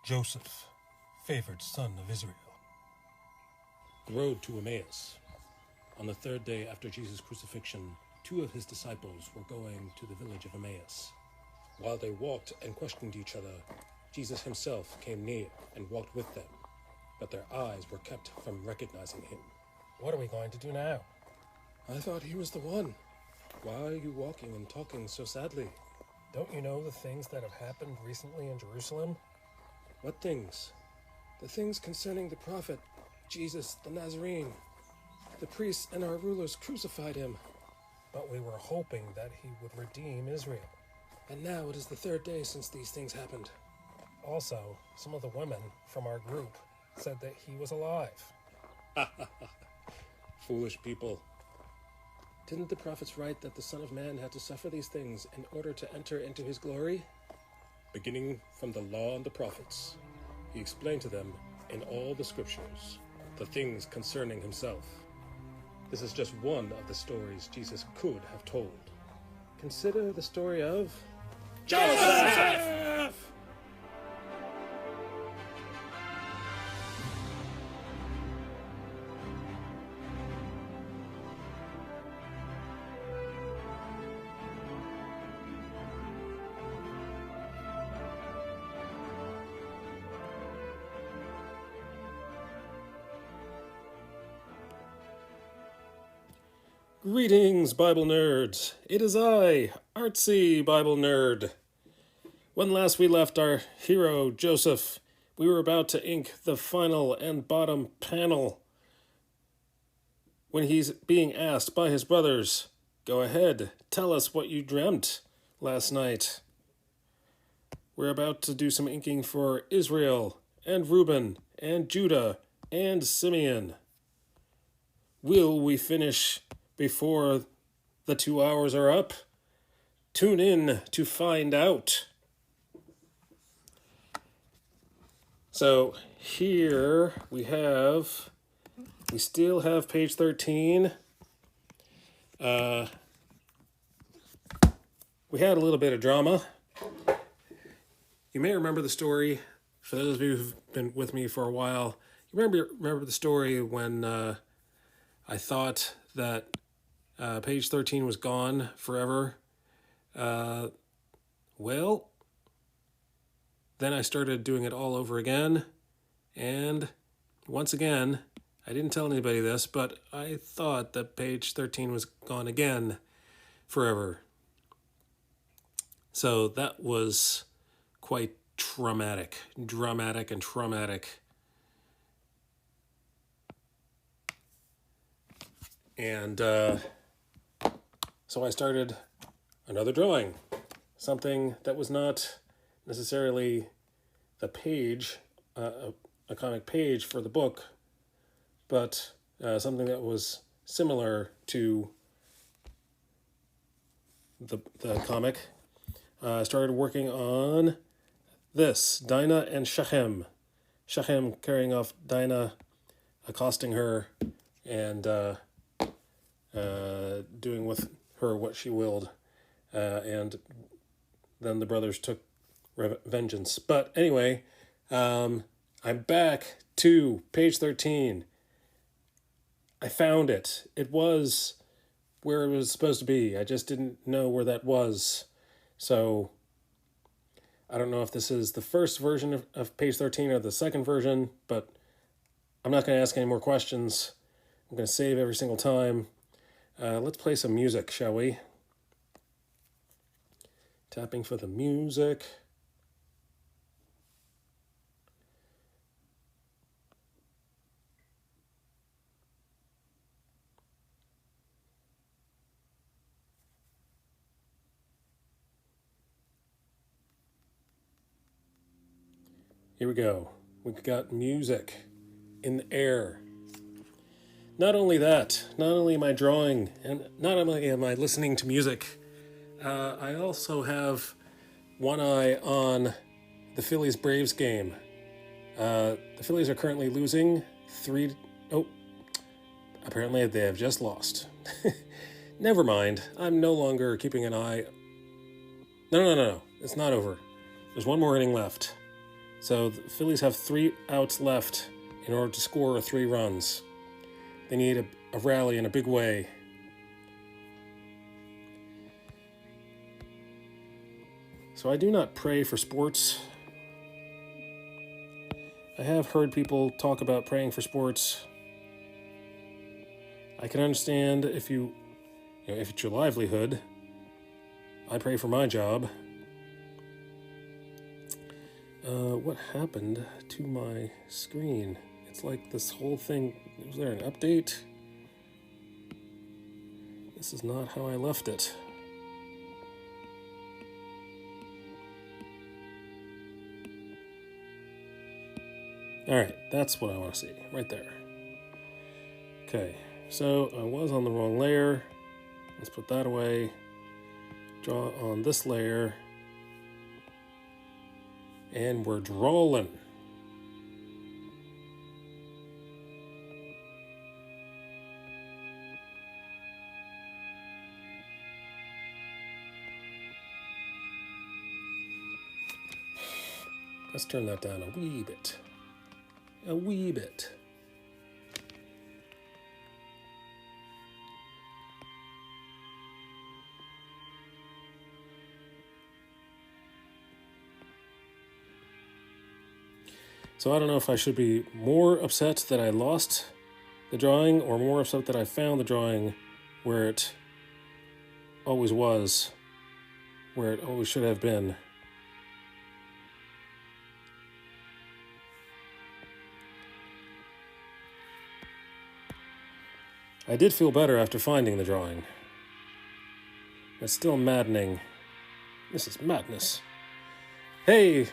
Joseph, favored son of Israel. The road to Emmaus. On the third day after Jesus' crucifixion, 2 of his disciples were going to the village of Emmaus. While they walked and questioned each other, Jesus himself came near and walked with them, but their eyes were kept from recognizing him. What are we going to do now? I thought he was the one. Why are you walking and talking so sadly? Don't you know the things that have happened recently in Jerusalem? What things? The things concerning the prophet, Jesus the Nazarene. The priests and our rulers crucified him. But we were hoping that he would redeem Israel. And now it is the 3rd day since these things happened. Also, some of the women from our group said that he was alive. Foolish people. Didn't the prophets write that the Son of Man had to suffer these things in order to enter into his glory? Beginning from the law and the prophets, he explained to them in all the scriptures the things concerning himself. This is just one of the stories Jesus could have told. Consider the story of Joseph! Greetings, Bible nerds. It is I, Artsy Bible Nerd. When last we left our hero, Joseph, we were about to ink the final and bottom panel when he's being asked by his brothers, "Go ahead, tell us what you dreamt last night." We're about to do some inking for Israel and Reuben and Judah and Simeon. Will we finish before the 2 hours are up? Tune in to find out. So here we still have page 13. We had a little bit of drama. You may remember the story, for those of you who've been with me for a while, you remember the story when I thought that page 13 was gone forever. Well, then I started doing it all over again, and once again, I didn't tell anybody this, but I thought that page 13 was gone again forever. So that was quite dramatic and traumatic. And so I started another drawing, something that was not necessarily the page, a comic page for the book, but something that was similar to the comic. I started working on this, Dinah and Shechem. Shechem carrying off Dinah, accosting her, and doing with her what she willed, and then the brothers took vengeance. But anyway, I'm back to page 13. I found it. It was where it was supposed to be. I just didn't know where that was. So I don't know if this is the first version of page 13 or the second version, but I'm not going to ask any more questions. I'm going to save every single time. Let's play some music, shall we? Tapping for the music. Here we go. We've got music in the air. Not only that, not only am I drawing, and not only am I listening to music, I also have one eye on the Phillies-Braves game. The Phillies are currently losing apparently they have just lost. Never mind, I'm no longer keeping an eye. No, it's not over. There's one more inning left. So the Phillies have 3 outs left in order to score 3 runs. They need a rally in a big way. So I do not pray for sports. I have heard people talk about praying for sports. I can understand if if it's your livelihood. I pray for my job. What happened to my screen? It's like this whole thing, was there an update? This is not how I left it. All right, that's what I want to see, right there. Okay, so I was on the wrong layer. Let's put that away. Draw on this layer. And we're drawing. Let's turn that down a wee bit. A wee bit. So I don't know if I should be more upset that I lost the drawing or more upset that I found the drawing where it always was, where it always should have been. I did feel better after finding the drawing. It's still maddening. This is madness. Hey,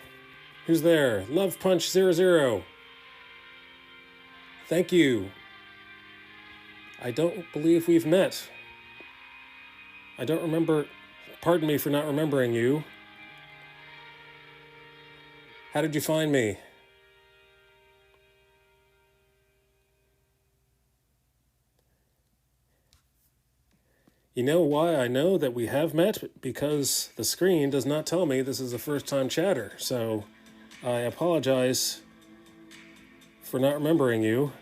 who's there? Love Punch 00. Thank you. I don't believe we've met. I don't remember. Pardon me for not remembering you. How did you find me? You know why I know that we have met? Because the screen does not tell me this is a first-time chatter. So I apologize for not remembering you.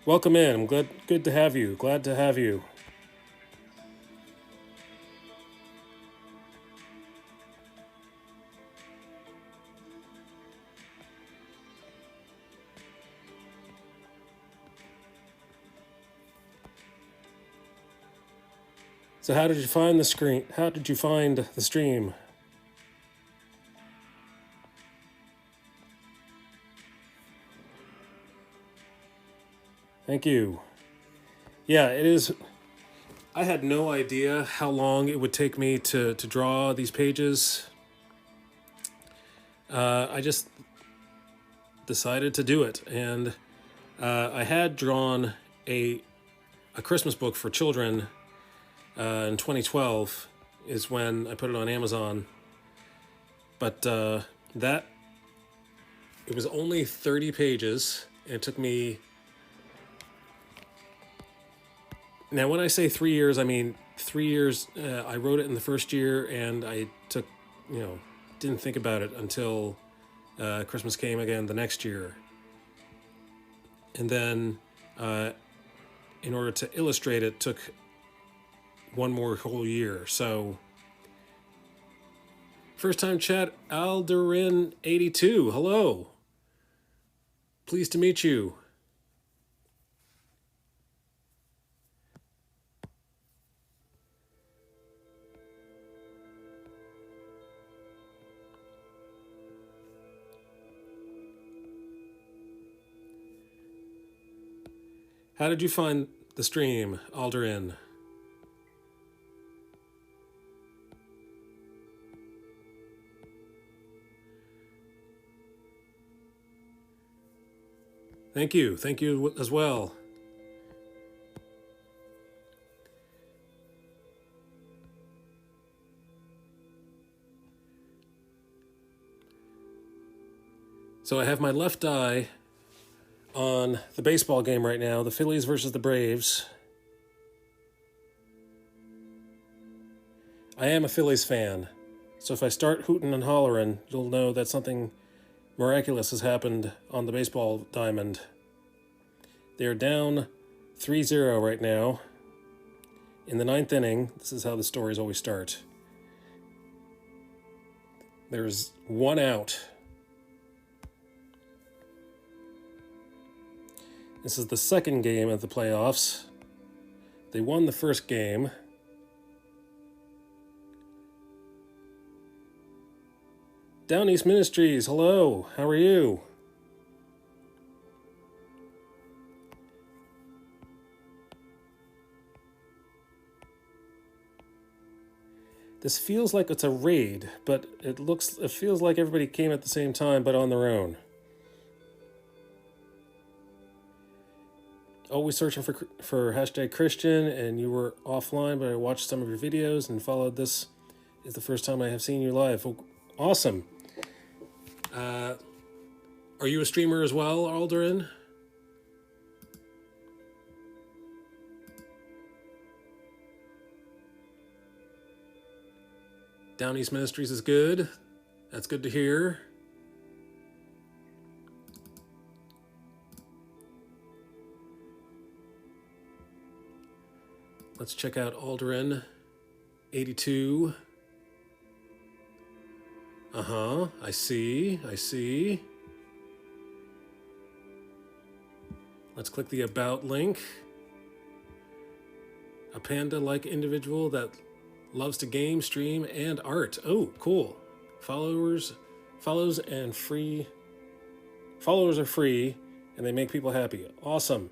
Welcome in. I'm good to have you. Glad to have you. So how did you find the screen? How did you find the stream? Thank you. Yeah, it is. I had no idea how long it would take me to draw these pages. I just decided to do it, and I had drawn a Christmas book for children in 2012 is when I put it on Amazon. But it was only 30 pages, and it took me. Now, when I say 3 years, I mean 3 years. I wrote it in the first year, and I took, didn't think about it until Christmas came again the next year. And then, in order to illustrate it, took one more whole year. So, first time chat, Alderin82. Hello. Pleased to meet you. How did you find the stream, Alderin? Thank you. Thank you as well. So I have my left eye on the baseball game right now, the Phillies versus the Braves. I am a Phillies fan, so if I start hooting and hollering, you'll know that something miraculous has happened on the baseball diamond. They are down 3-0 right now. In the 9th inning, this is how the stories always start. There's 1 out. This is the second game of the playoffs. They won the first game. Down East Ministries, hello, how are you? This feels like it's a raid, but it feels like everybody came at the same time, but on their own. Always searching for hashtag Christian, and you were offline, but I watched some of your videos and followed. This is the first time I have seen you live. Oh, awesome. Are you a streamer as well, Alderin? Down East Ministries is good. That's good to hear. Let's check out Alderin 82. I see. Let's click the About link. A panda-like individual that loves to game, stream, and art. Oh, cool. Followers are free, and they make people happy. Awesome.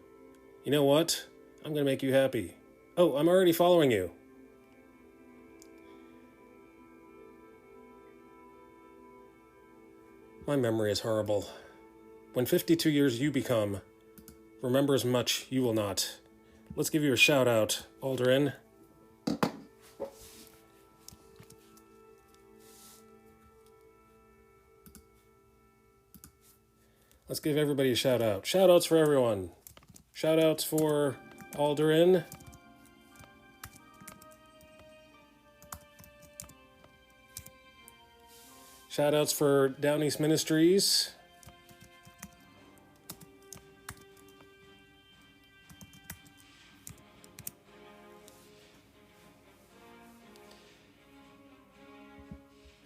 You know what? I'm going to make you happy. Oh, I'm already following you. My memory is horrible. When 52 years you become, remember as much you will not. Let's give you a shout out, Alderin. Let's give everybody a shout out. Shout outs for everyone. Shout outs for Alderin. Shout outs for Down East Ministries.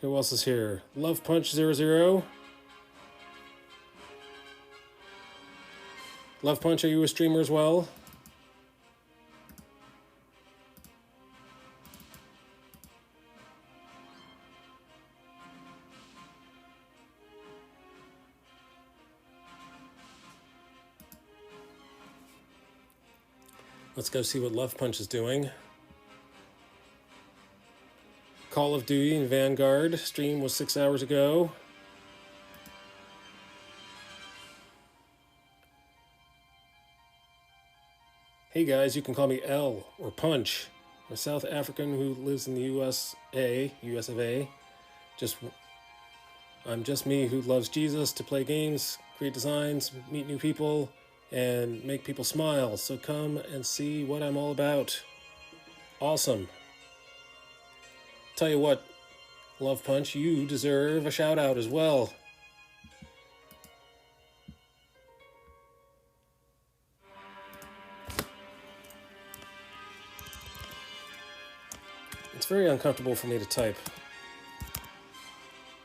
Who else is here? Love Punch 00. Love Punch, are you a streamer as well? Let's go see what Love Punch is doing. Call of Duty and Vanguard stream was 6 hours ago. Hey guys, you can call me L or Punch. I'm a South African who lives in the US of A. I'm just me who loves Jesus, to play games, create designs, meet new people, and make people smile. So come and see what I'm all about. Awesome. Tell you what, Love Punch, you deserve a shout out as well. It's very uncomfortable for me to type.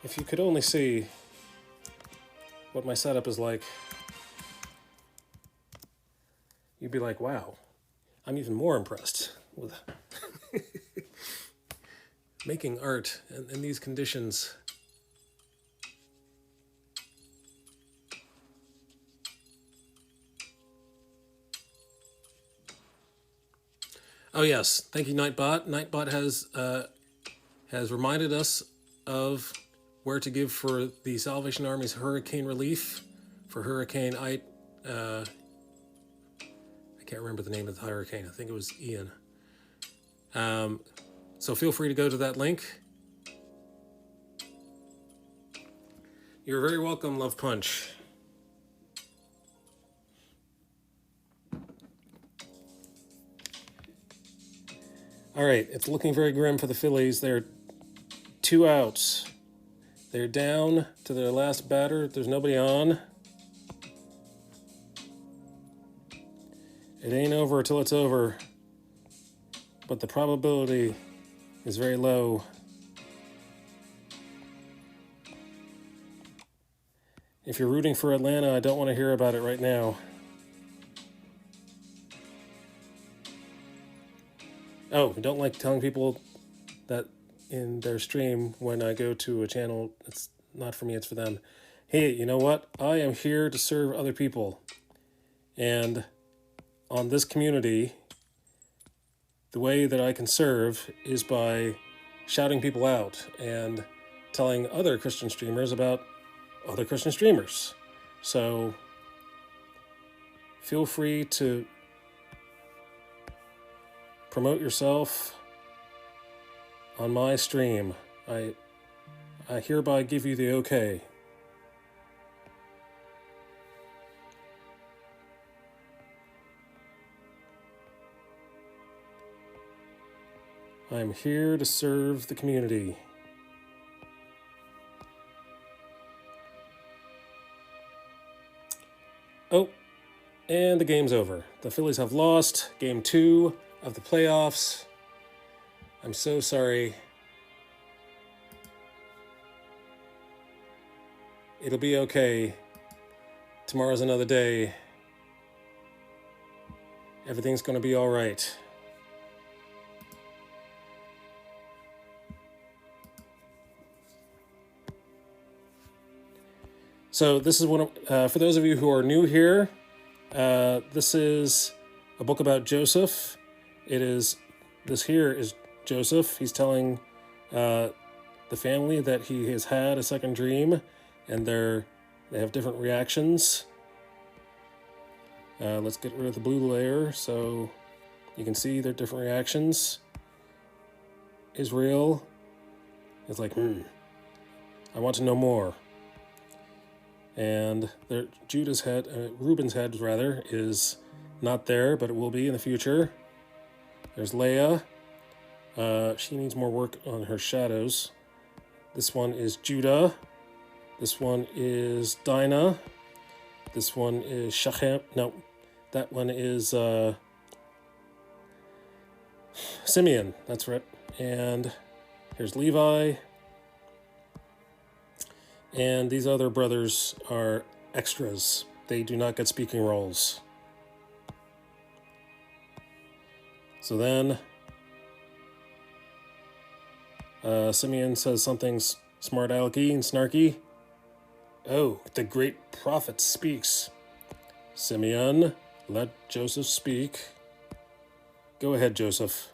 If you could only see what my setup is like, you'd be like, wow, I'm even more impressed with making art in these conditions. Oh yes, thank you, Nightbot. Nightbot has reminded us of where to give for the Salvation Army's hurricane relief for Hurricane I can't remember the name of the hurricane. I think it was Ian. So feel free to go to that link. You're very welcome, Love Punch. All right, it's looking very grim for the Phillies. They're 2 outs. They're down to their last batter. There's nobody on. It ain't over till it's over, but the probability is very low. If you're rooting for Atlanta, I don't want to hear about it right now. Oh, I don't like telling people that in their stream when I go to a channel. It's not for me, it's for them. Hey, you know what? I am here to serve other people. And on this community, the way that I can serve is by shouting people out and telling other Christian streamers about other Christian streamers. So feel free to promote yourself on my stream. I hereby give you the okay. I'm here to serve the community. Oh, and the game's over. The Phillies have lost game 2 of the playoffs. I'm so sorry. It'll be okay. Tomorrow's another day. Everything's going to be all right. So this is one of, for those of you who are new here, this is a book about Joseph. This here is Joseph. He's telling the family that he has had a second dream, and they have different reactions. Let's get rid of the blue layer so you can see their different reactions. Israel is like, I want to know more. And Reuben's head rather, is not there, but it will be in the future. There's Leah. She needs more work on her shadows. This one is Judah. This one is Dinah. This one is Shechem. No, that one is Simeon. That's right. And here's Levi. And these other brothers are extras. They do not get speaking roles. So then Simeon says something smart alecky and snarky. Oh, the great prophet speaks. Simeon, let Joseph speak. Go ahead, Joseph.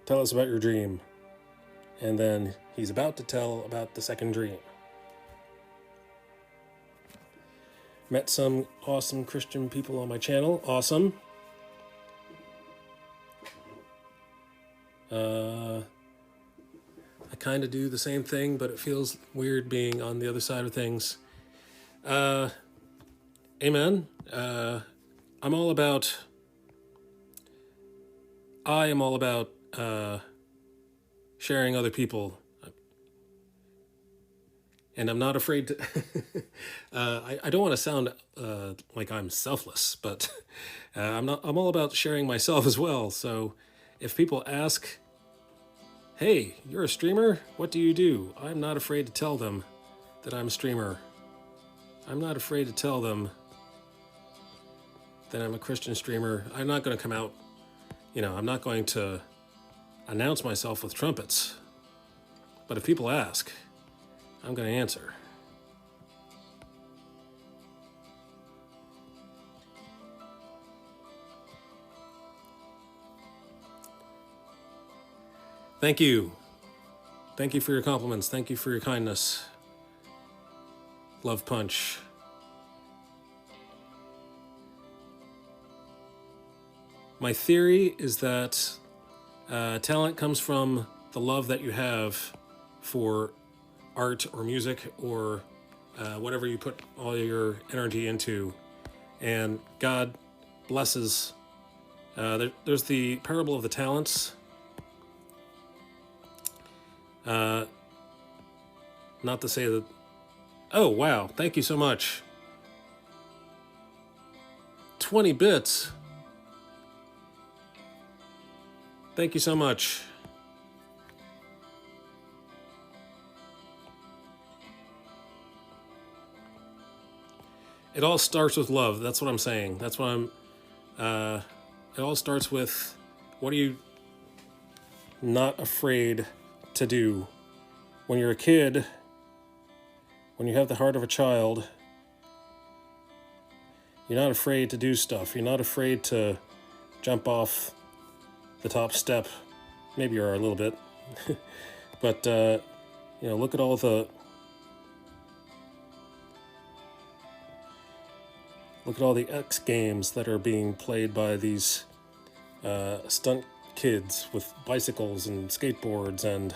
Tell us about your dream. And then he's about to tell about the second dream. Met some awesome Christian people on my channel. Awesome. I kind of do the same thing, but it feels weird being on the other side of things. Amen. I am all about sharing other people. And I'm not afraid to... I don't want to sound like I'm selfless, but I'm all about sharing myself as well. So if people ask, hey, you're a streamer? What do you do? I'm not afraid to tell them that I'm a streamer. I'm not afraid to tell them that I'm a Christian streamer. I'm not going to come out, I'm not going to announce myself with trumpets. But if people ask, I'm going to answer. Thank you. Thank you for your compliments. Thank you for your kindness. Love punch. My theory is that talent comes from the love that you have for art or music or whatever you put all your energy into. And God blesses There's the Parable of the Talents. Not to say that... Oh, wow. Thank you so much. 20 bits. Thank you so much. It all starts with love. That's what I'm saying. That's what I'm... it all starts with, what are you not afraid to do? When you're a kid, when you have the heart of a child, you're not afraid to do stuff. You're not afraid to jump off the top step. Maybe you are a little bit. But, look at all the... Look at all the X games that are being played by these stunt kids with bicycles and skateboards, and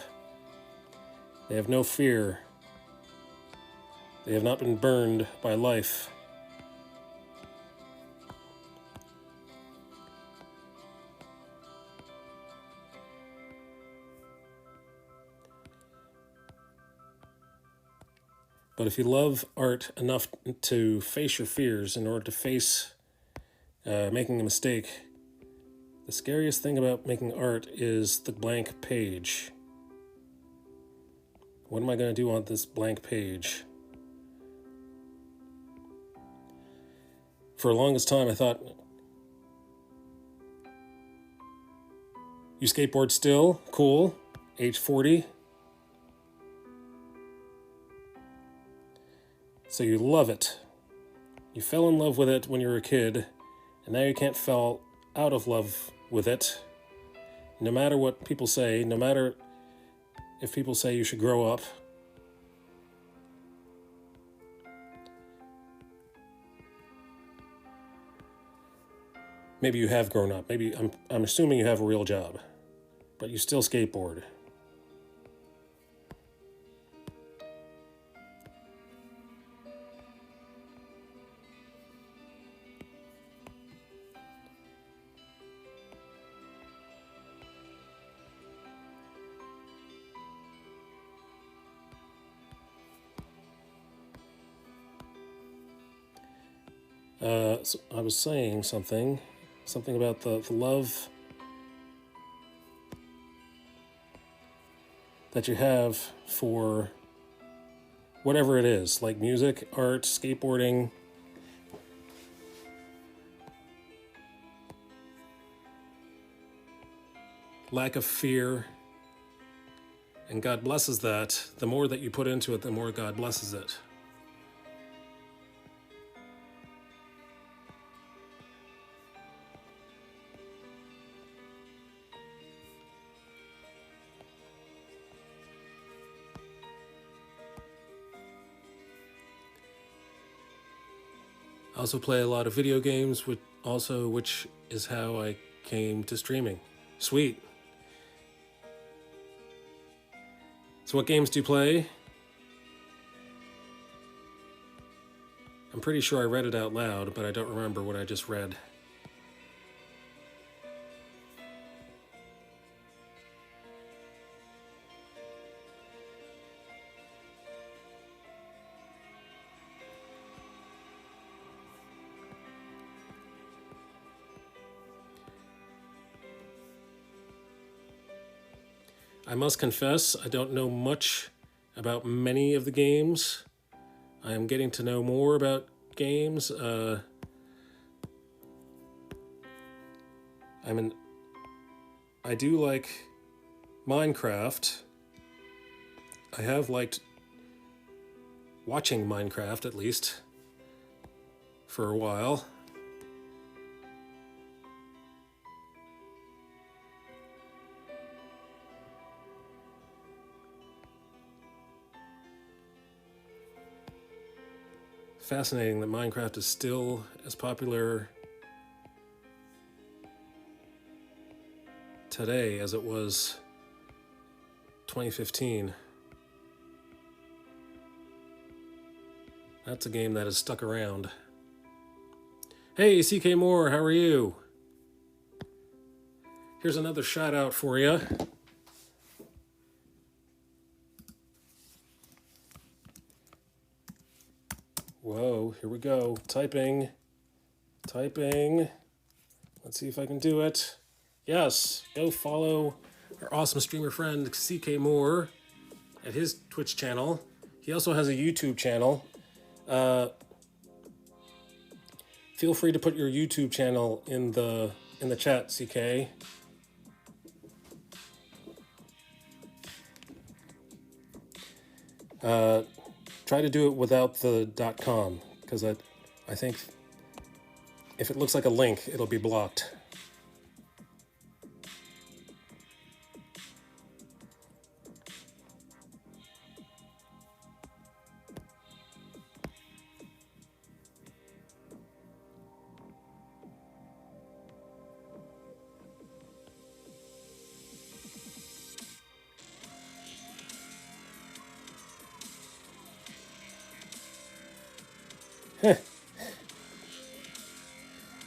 they have no fear. They have not been burned by life. But if you love art enough to face your fears in order to face making a mistake, the scariest thing about making art is the blank page. What am I going to do on this blank page? For the longest time, I thought, you skateboard still? Cool. Age 40. So you love it. You fell in love with it when you were a kid, and now you can't fall out of love with it. No matter what people say, no matter if people say you should grow up. Maybe you have grown up. Maybe I'm assuming you have a real job, but you still skateboard. So I was saying something about the love that you have for whatever it is, like music, art, skateboarding. Lack of fear. And God blesses that. The more that you put into it, the more God blesses it. I also play a lot of video games, which is how I came to streaming. Sweet. So what games do you play? I'm pretty sure I read it out loud, but I don't remember what I just read. I must confess, I don't know much about many of the games. I am getting to know more about games. I do like Minecraft. I have liked watching Minecraft, at least, for a while. Fascinating that Minecraft is still as popular today as it was 2015. That's a game that has stuck around. Hey, CK Moore, how are you? Here's another shout out for you. Whoa, here we go. Typing. Let's see if I can do it. Yes, go follow our awesome streamer friend CK Moore at his Twitch channel. He also has a YouTube channel. Feel free to put your YouTube channel in the chat, CK. Try to do it without the .com, because I think if it looks like a link, it'll be blocked.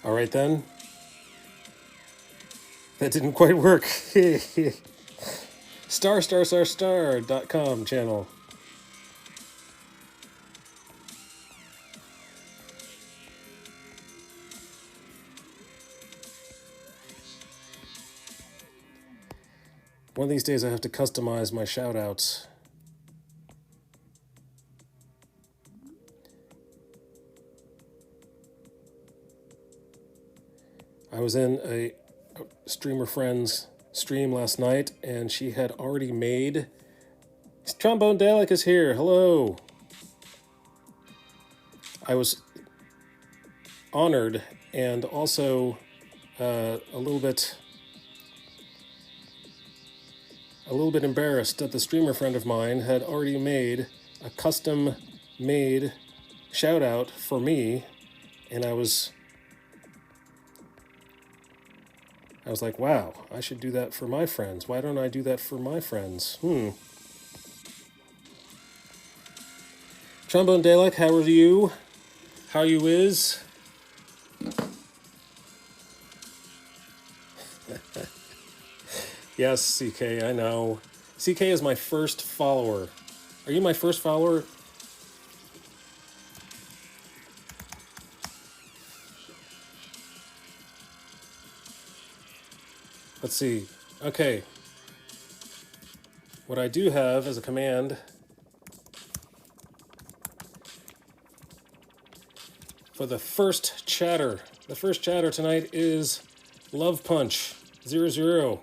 All right then. That didn't quite work. star.com channel. One of these days I have to customize my shout outs. I was in a streamer friend's stream last night, and she had already made... Trombone Dalek is here. Hello. I was honored and also a little bit embarrassed that the streamer friend of mine had already made a custom-made shout-out for me, and I was like, wow, I should do that for my friends. Why don't I do that for my friends? Trombone Dalek, how are you? How you is? Yes, CK, I know. CK is my first follower. Are you my first follower? Let's see. Okay. What I do have as a command for the first chatter. The first chatter tonight is Love Punch 00.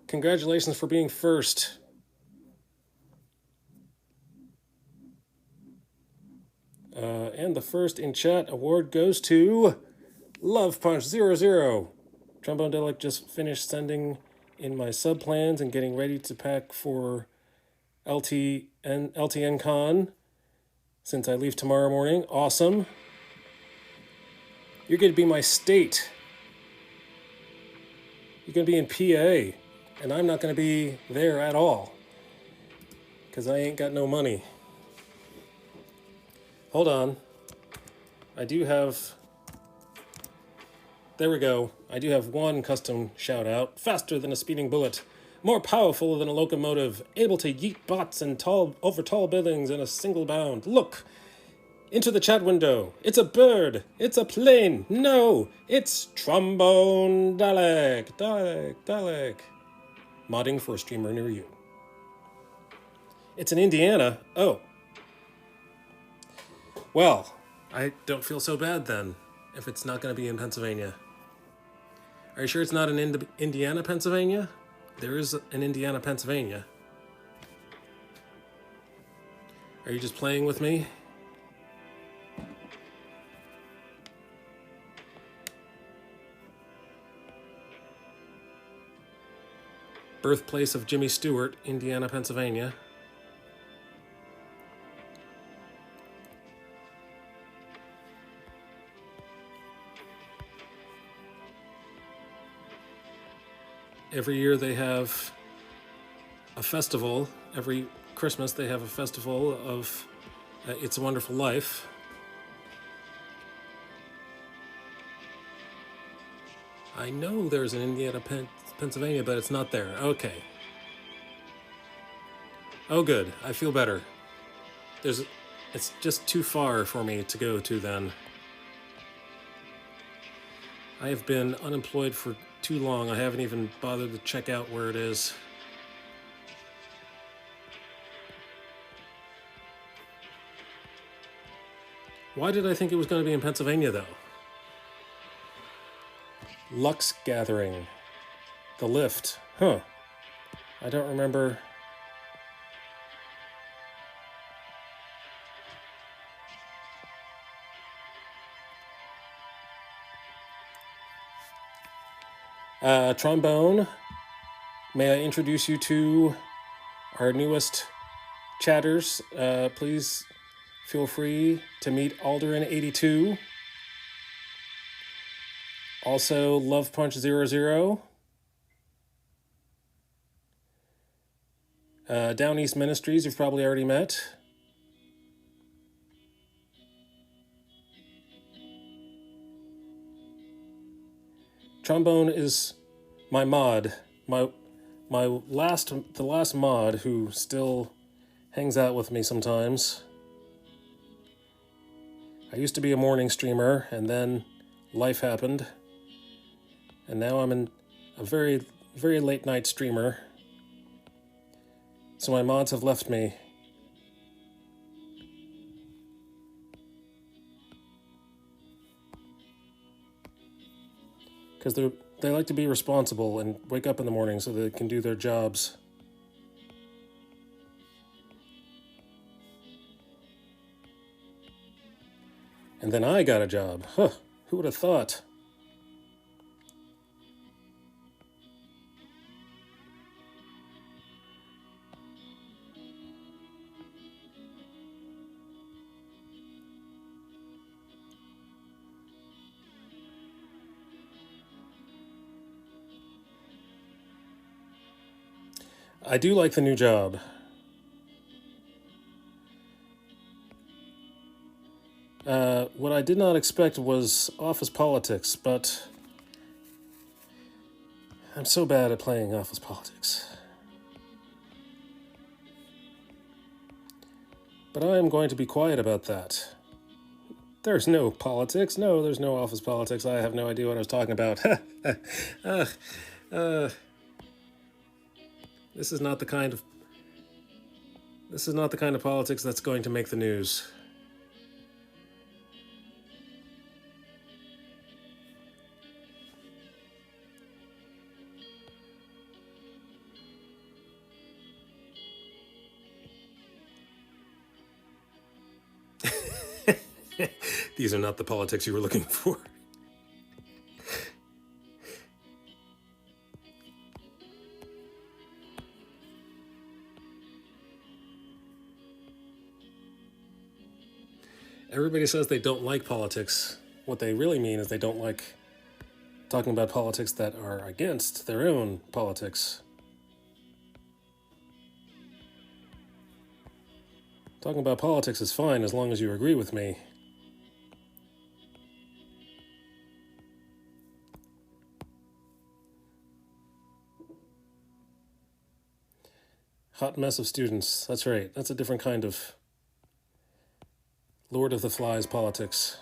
Congratulations for being first. And the first in chat award goes to Love Punch 00. Trombone Delic just finished sending in my sub plans and getting ready to pack for LTN Con since I leave tomorrow morning. Awesome. You're going to be my state. You're going to be in PA, and I'm not going to be there at all because I ain't got no money. Hold on. I do have... There we go. I do have one custom shout out. Faster than a speeding bullet. More powerful than a locomotive. Able to yeet bots and over tall buildings in a single bound. Look! Into the chat window. It's a bird. It's a plane. No! It's Trombone Dalek. Modding for a streamer near you. It's in Indiana. Oh. Well, I don't feel so bad then, if it's not going to be in Pennsylvania. Are you sure it's not in Indiana, Pennsylvania? There is an Indiana, Pennsylvania. Are you just playing with me? Birthplace of Jimmy Stewart, Indiana, Pennsylvania. Every year they have a festival. Every Christmas they have a festival of It's a Wonderful Life. I know there's an Indiana, Pennsylvania, but it's not there. Okay. Oh, good. I feel better. It's just too far for me to go to then. I have been unemployed for too long. I haven't even bothered to check out where it is. Why did I think it was going to be in Pennsylvania, though? Lux Gathering. The lift. Huh. I don't remember. Trombone. May I introduce you to our newest chatters? Please feel free to meet Alderin82. Also, Love Punch 00. Down East Ministries, you've probably already met. Trombone is my mod, the last mod who still hangs out with me sometimes. I used to be a morning streamer, and then life happened, and now I'm a very, very late night streamer. So my mods have left me. Because they like to be responsible and wake up in the morning so they can do their jobs. And then I got a job. Huh, who would have thought? I do like the new job. What I did not expect was office politics, but I'm so bad at playing office politics. But I am going to be quiet about that. There's no politics. No, there's no office politics. I have no idea what I was talking about. This is not the kind of politics that's going to make the news. These are not the politics you were looking for. Everybody says they don't like politics. What they really mean is they don't like talking about politics that are against their own politics. Talking about politics is fine as long as you agree with me. Hot mess of students. That's right. That's a different kind of Lord of the Flies politics.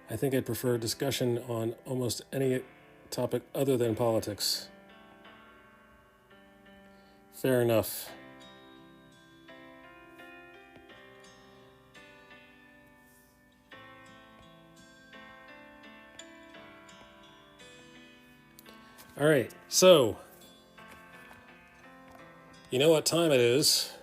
I think I'd prefer discussion on almost any topic other than politics. Fair enough. All right, so you know what time it is.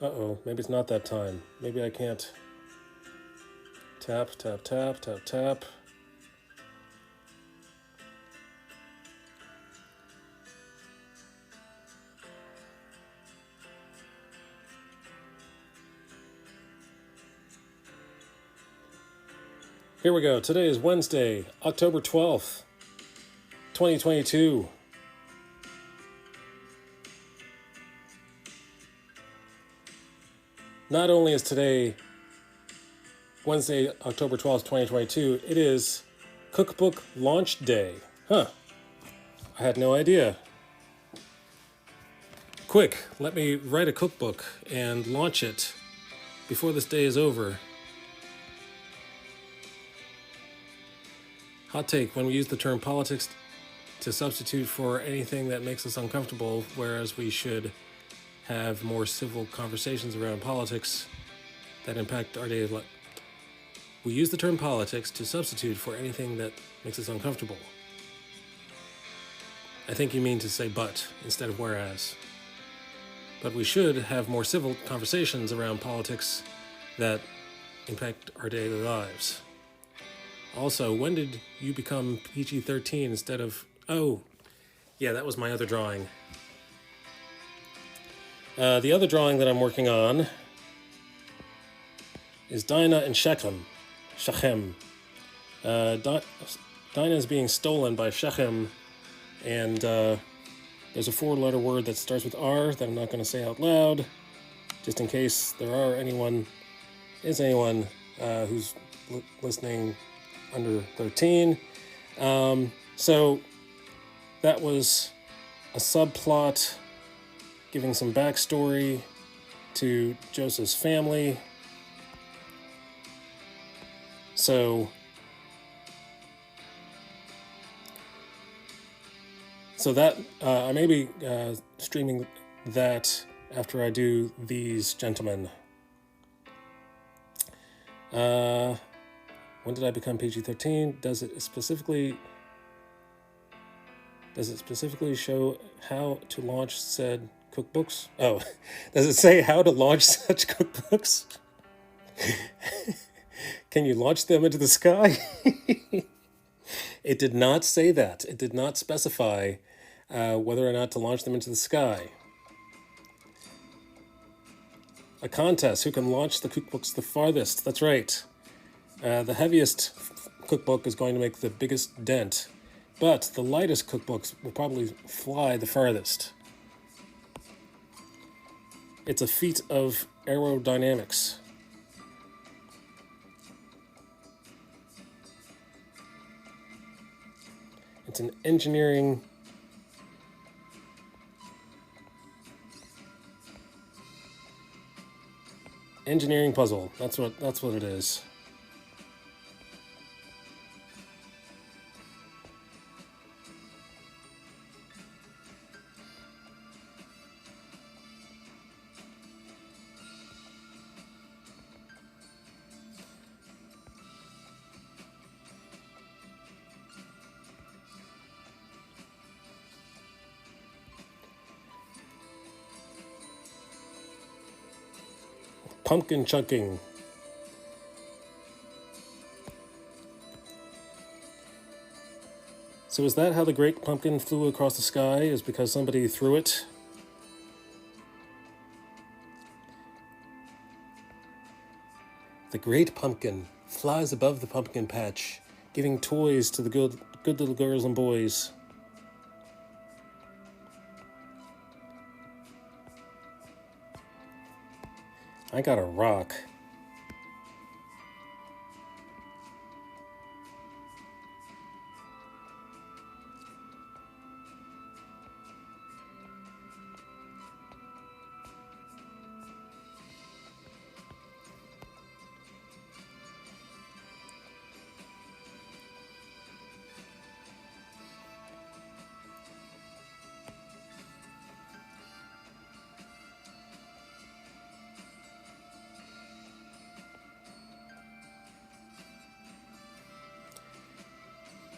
Uh-oh, maybe it's not that time. Maybe I can't. Tap, tap, tap, tap, tap. Here we go. Today is Wednesday, October 12th, 2022. Not only is today Wednesday, October 12th, 2022, it is Cookbook Launch Day. Huh. I had no idea. Quick, let me write a cookbook and launch it before this day is over. Hot take, when we use the term politics to substitute for anything that makes us uncomfortable, whereas we should have more civil conversations around politics that impact our daily life. We use the term politics to substitute for anything that makes us uncomfortable. I think you mean to say but instead of whereas. But we should have more civil conversations around politics that impact our daily lives. Also, when did you become PG-13 instead of... Oh, yeah, that was my other drawing. The other drawing that I'm working on is Dinah and Shechem. Dinah is being stolen by Shechem, and there's a four-letter word that starts with R that I'm not going to say out loud, just in case there are anyone who's listening under 13. So that was a subplot giving some backstory to Joseph's family. So that I may be streaming that after I do these gentlemen. When did I become PG-13? Does it specifically show how to launch said cookbooks? Oh, does it say how to launch such cookbooks? Can you launch them into the sky? It did not say that. It did not specify whether or not to launch them into the sky. A contest, who can launch the cookbooks the farthest? That's right. The heaviest cookbook is going to make the biggest dent, but the lightest cookbooks will probably fly the farthest. It's a feat of aerodynamics. It's an engineering puzzle. That's what it is. Pumpkin chunking. So is that how the great pumpkin flew across the sky? Is because somebody threw it? The great pumpkin flies above the pumpkin patch, giving toys to the good little girls and boys. I got a rock.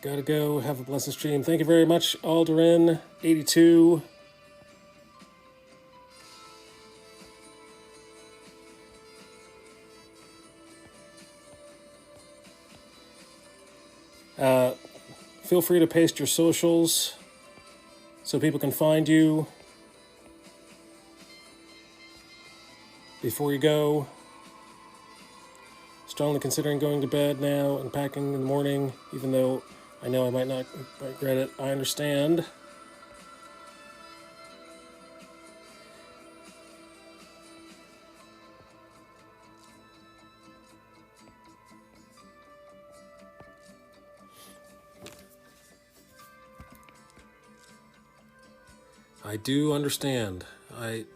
Gotta go. Have a blessed stream. Thank you very much, Alderin82. Feel free to paste your socials so people can find you before you go. strongly considering going to bed now and packing in the morning, even though I know I might not regret it. I understand. I do understand. I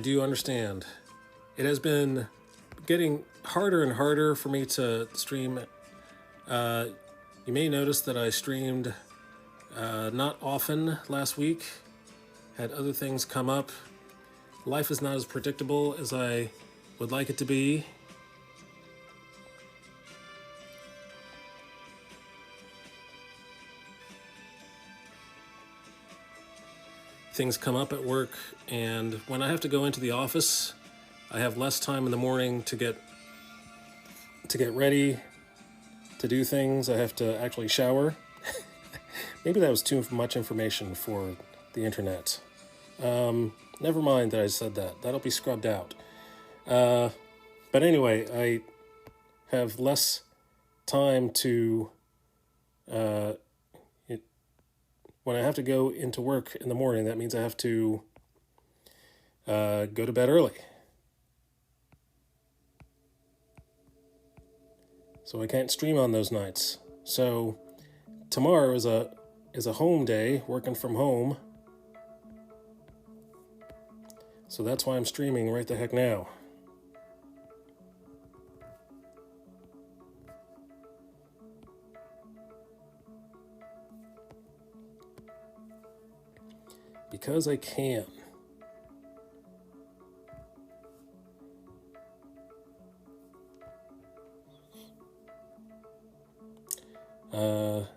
do understand. It has been getting harder and harder for me to stream. You may notice that I streamed not often last week. Had other things come up. Life is not as predictable as I would like it to be. Things come up at work, and when I have to go into the office, I have less time in the morning to get ready, to do things. I have to actually shower. Maybe that was too much information for the internet. Never mind that I said that. That'll be scrubbed out. But anyway, I have less time to... when I have to go into work in the morning, that means I have to go to bed early. So I can't stream on those nights. So tomorrow is a home day, working from home. So that's why I'm streaming right the heck now. Because I can.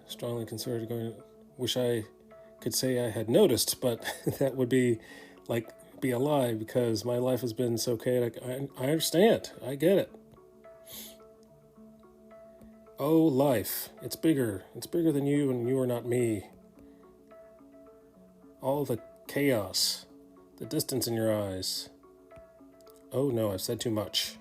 Strongly considered going. Wish I could say I had noticed, but that would be a lie because my life has been so chaotic. I understand. I get it. Oh, life. It's bigger. It's bigger than you, and you are not me. All the chaos, the distance in your eyes. Oh no, I've said too much.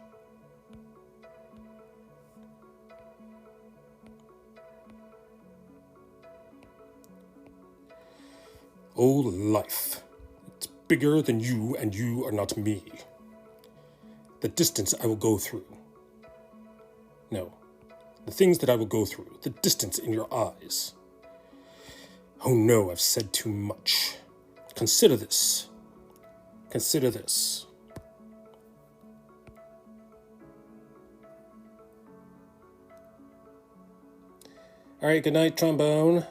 Oh, life. It's bigger than you, and you are not me. The distance I will go through. No. The things that I will go through. The distance in your eyes. Oh no, I've said too much. Consider this. Consider this. All right, good night, trombone.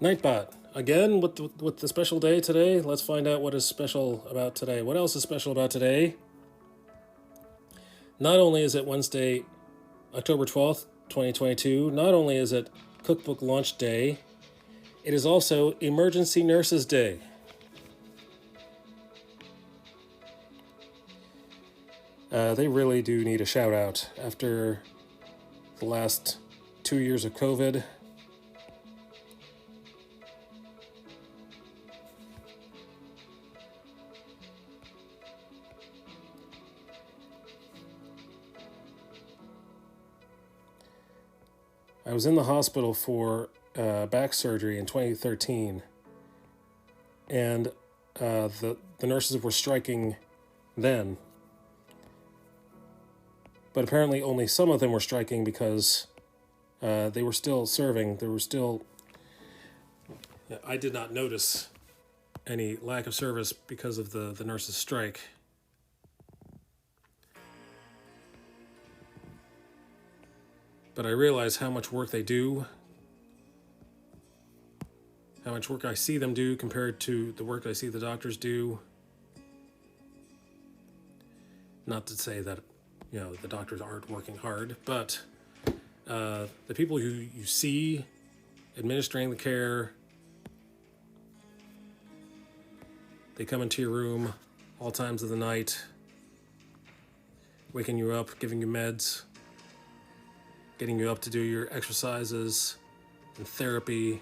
Nightbot. Again, with the special day today, let's find out what is special about today. What else is special about today? Not only is it Wednesday, October 12th, 2022, not only is it Cookbook Launch Day, it is also Emergency Nurses Day. They really do need a shout out after the last 2 years of COVID. I was in the hospital for back surgery in 2013, and the nurses were striking then. But apparently only some of them were striking because they were still serving. There were still... I did not notice any lack of service because of the nurses' strike. But I realize how much work they do, how much work I see them do compared to the work I see the doctors do. Not to say that, the doctors aren't working hard, but the people who you see administering the care, they come into your room all times of the night, waking you up, giving you meds, getting you up to do your exercises and therapy.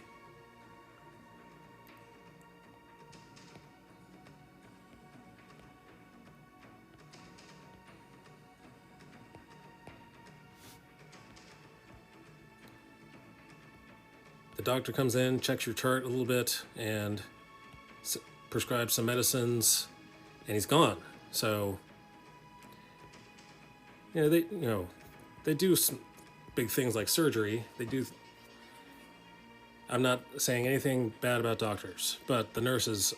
the doctor comes in, checks your chart a little bit, and prescribes some medicines, and he's gone. So, they do some big things like surgery. They do. I'm not saying anything bad about doctors, but the nurses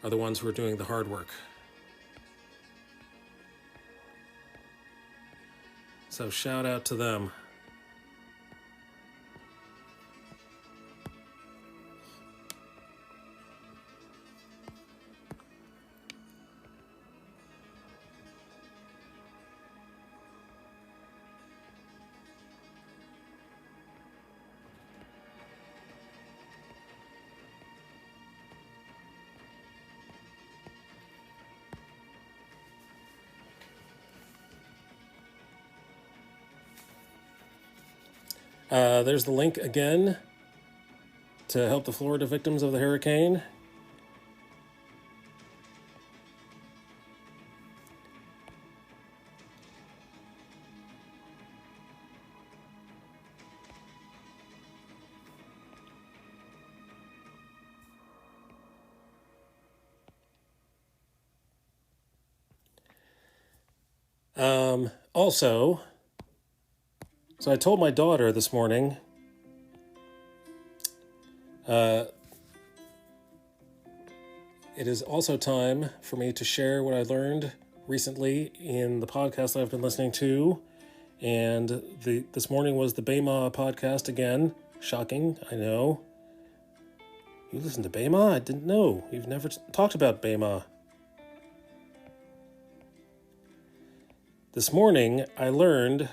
are the ones who are doing the hard work. So shout out to them. There's the link again to help the Florida victims of the hurricane. Also, so I told my daughter this morning, it is also time for me to share what I learned recently in the podcast that I've been listening to. And this morning was the Bema podcast again. Shocking, I know. You listen to Bema? I didn't know. You've never talked about Bema. This morning, I learned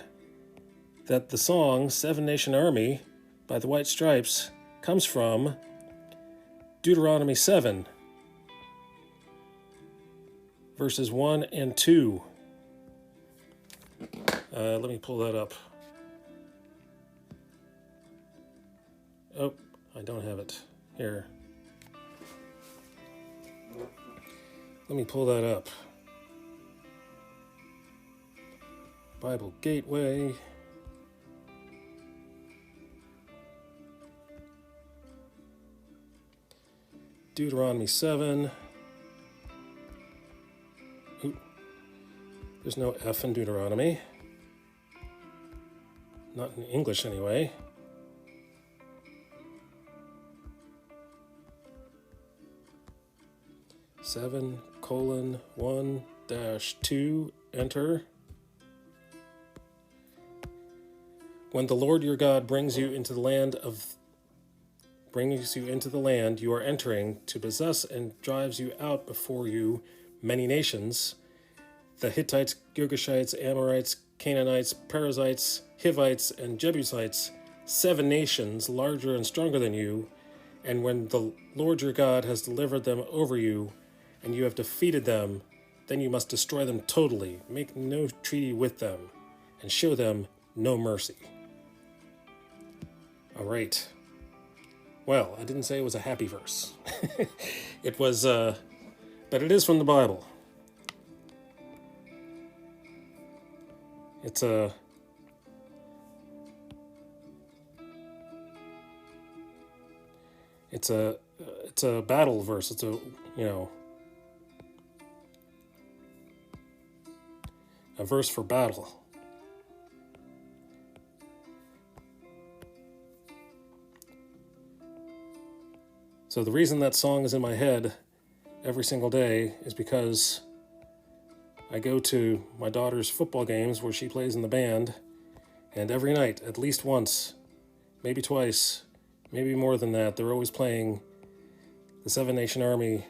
that the song Seven Nation Army by the White Stripes comes from Deuteronomy 7, verses 1 and 2. Let me pull that up. Oh, I don't have it. Here. Let me pull that up. Bible Gateway. Deuteronomy 7. Ooh, there's no F in Deuteronomy. Not in English, anyway. Seven colon 1-2, enter. When the Lord your God brings you into the land you are entering to possess and drives you out before you many nations, the Hittites, Girgashites, Amorites, Canaanites, Perizzites, Hivites, and Jebusites, 7 nations larger and stronger than you, and when the Lord your God has delivered them over you, and you have defeated them, then you must destroy them totally, make no treaty with them, and show them no mercy. All right. Well, I didn't say it was a happy verse. It was, but it is from the Bible. It's a battle verse. It's a verse for battle. So the reason that song is in my head every single day is because I go to my daughter's football games where she plays in the band, and every night, at least once, maybe twice, maybe more than that, they're always playing the Seven Nation Army.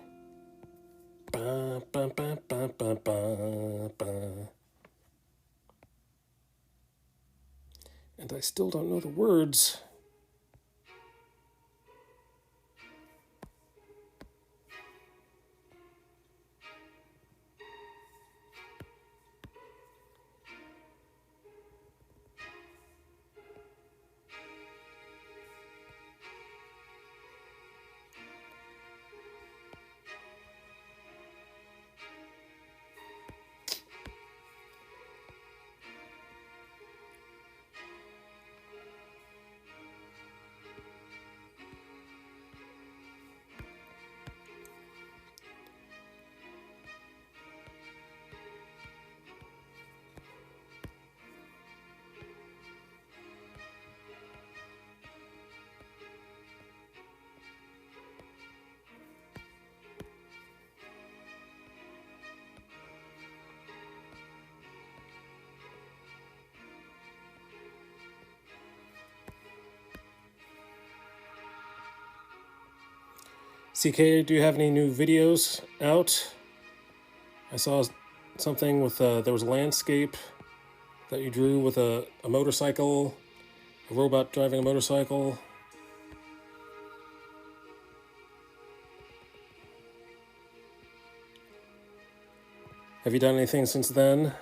Ba, ba, ba, ba, ba, ba, ba. And I still don't know the words. CK, do you have any new videos out? I saw something with there was a landscape that you drew with a motorcycle, a robot driving a motorcycle. Have you done anything since then?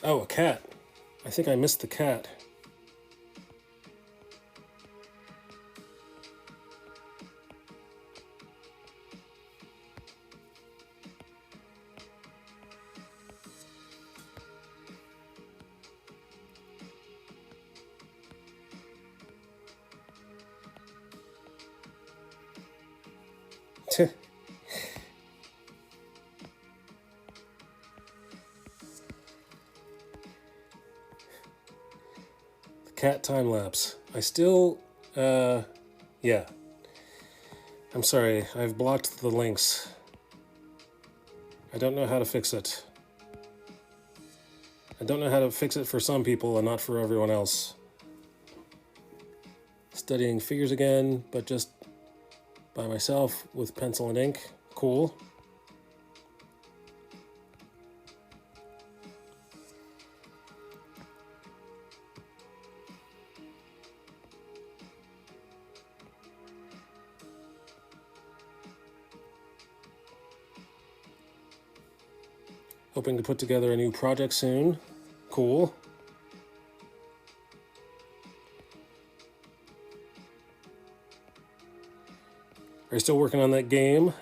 Oh, a cat. I think I missed the cat. Cat time lapse. I still, yeah. I'm sorry, I've blocked the links. I don't know how to fix it. I don't know how to fix it for some people and not for everyone else. Studying figures again, but just by myself with pencil and ink. Cool. Hoping to put together a new project soon. Cool. Are you still working on that game?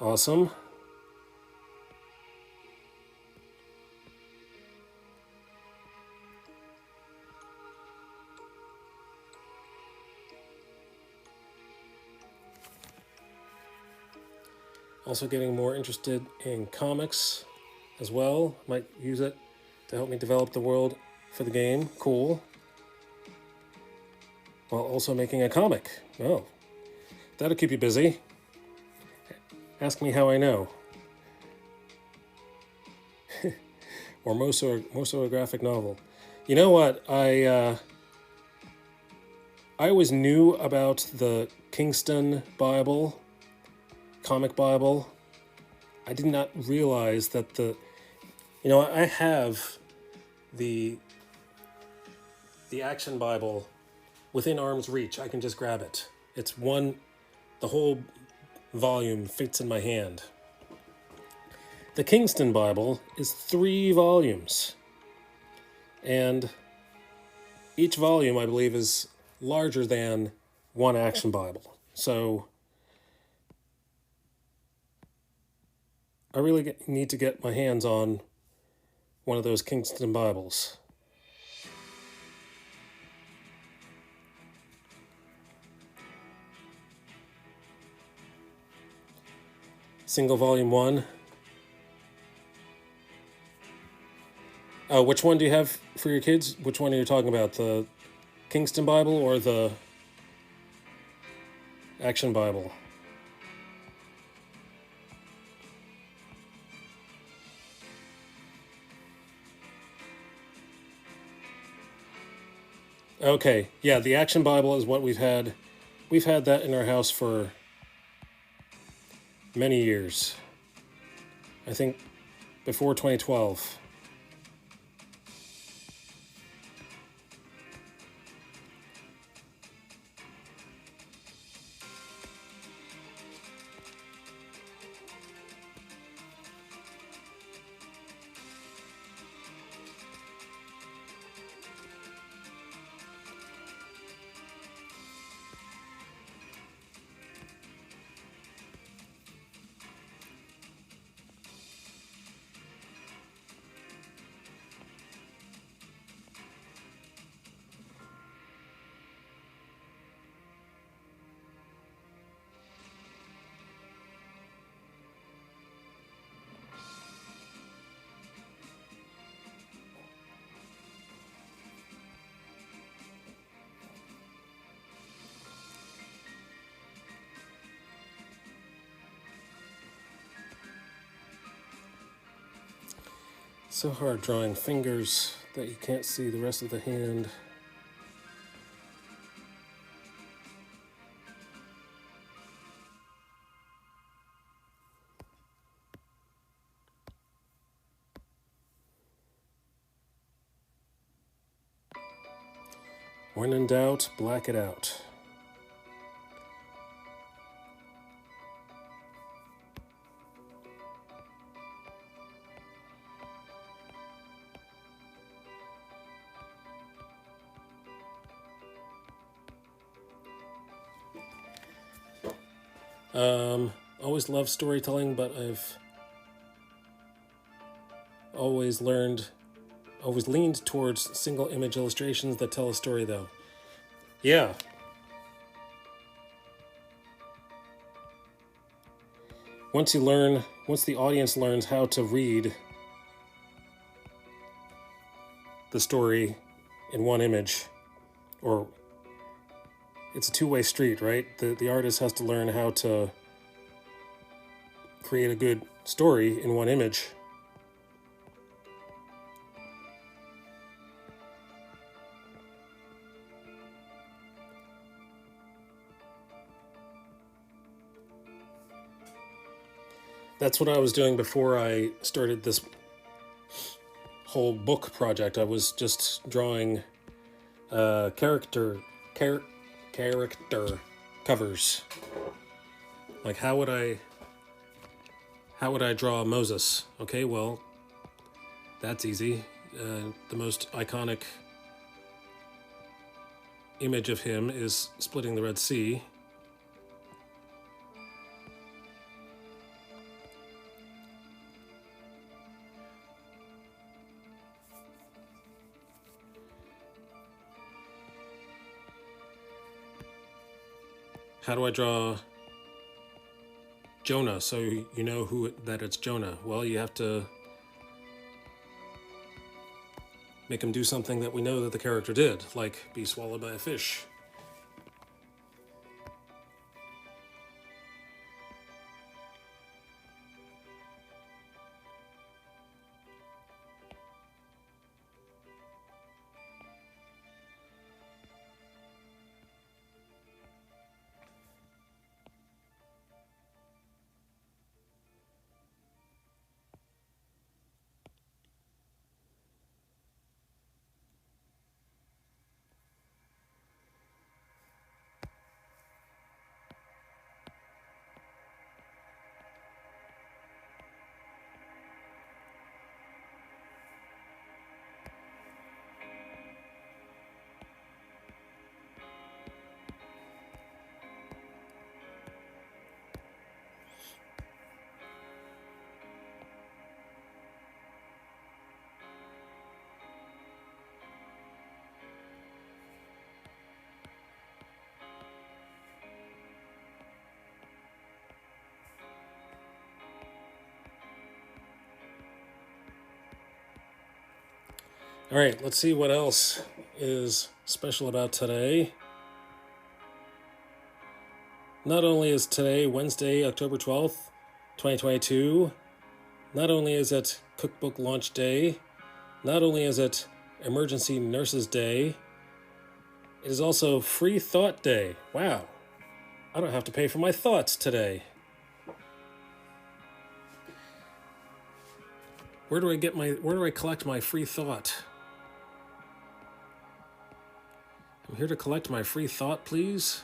Awesome. Also getting more interested in comics as well. Might use it to help me develop the world for the game. Cool. While also making a comic. Oh, that'll keep you busy. Ask me how I know. Or most of a graphic novel. You know what? I always knew about the Kingston Bible, comic Bible. I did not realize that I have the Action Bible within arm's reach. I can just grab it. It's the whole volume fits in my hand. The Kingston Bible is 3 volumes. And each volume, I believe, is larger than one Action Bible. So I really need to get my hands on one of those Kingston Bibles. Single volume 1. Which one do you have for your kids? Which one are you talking about? The Kingston Bible or the Action Bible? Okay, yeah, the Action Bible is what we've had. We've had that in our house for many years. I think before 2012. So hard drawing fingers that you can't see the rest of the hand. When in doubt, black it out. Always loved storytelling, but I've always leaned towards single image illustrations that tell a story, though. Yeah. Once the audience learns how to read the story in one image, or it's a two-way street, right? The artist has to learn how to create a good story in one image. That's what I was doing before I started this whole book project. I was just drawing character covers. Like how would I draw Moses? Okay, well, that's easy. The most iconic image of him is splitting the Red Sea. How do I draw Jonah so you know that it's Jonah? Well, you have to make him do something that we know that the character did, like be swallowed by a fish. All right, let's see what else is special about today. Not only is today Wednesday, October 12th, 2022, not only is it Cookbook Launch Day, not only is it Emergency Nurses Day, it is also Free Thought Day. Wow, I don't have to pay for my thoughts today. Where do I collect my free thought? I'm here to collect my free thought, please.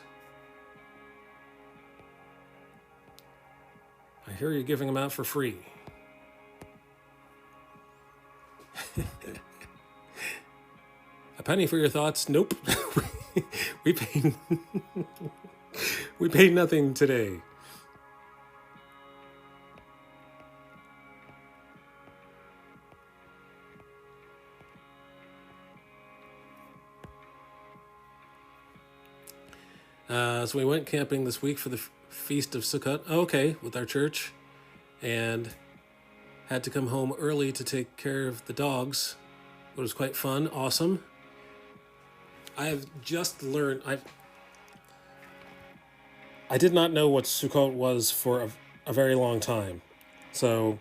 I hear you're giving them out for free. A penny for your thoughts? Nope. we paid nothing today. So we went camping this week for the Feast of Sukkot. Okay, with our church, and had to come home early to take care of the dogs. It was quite fun, awesome. I've just learned. I did not know what Sukkot was for a very long time, so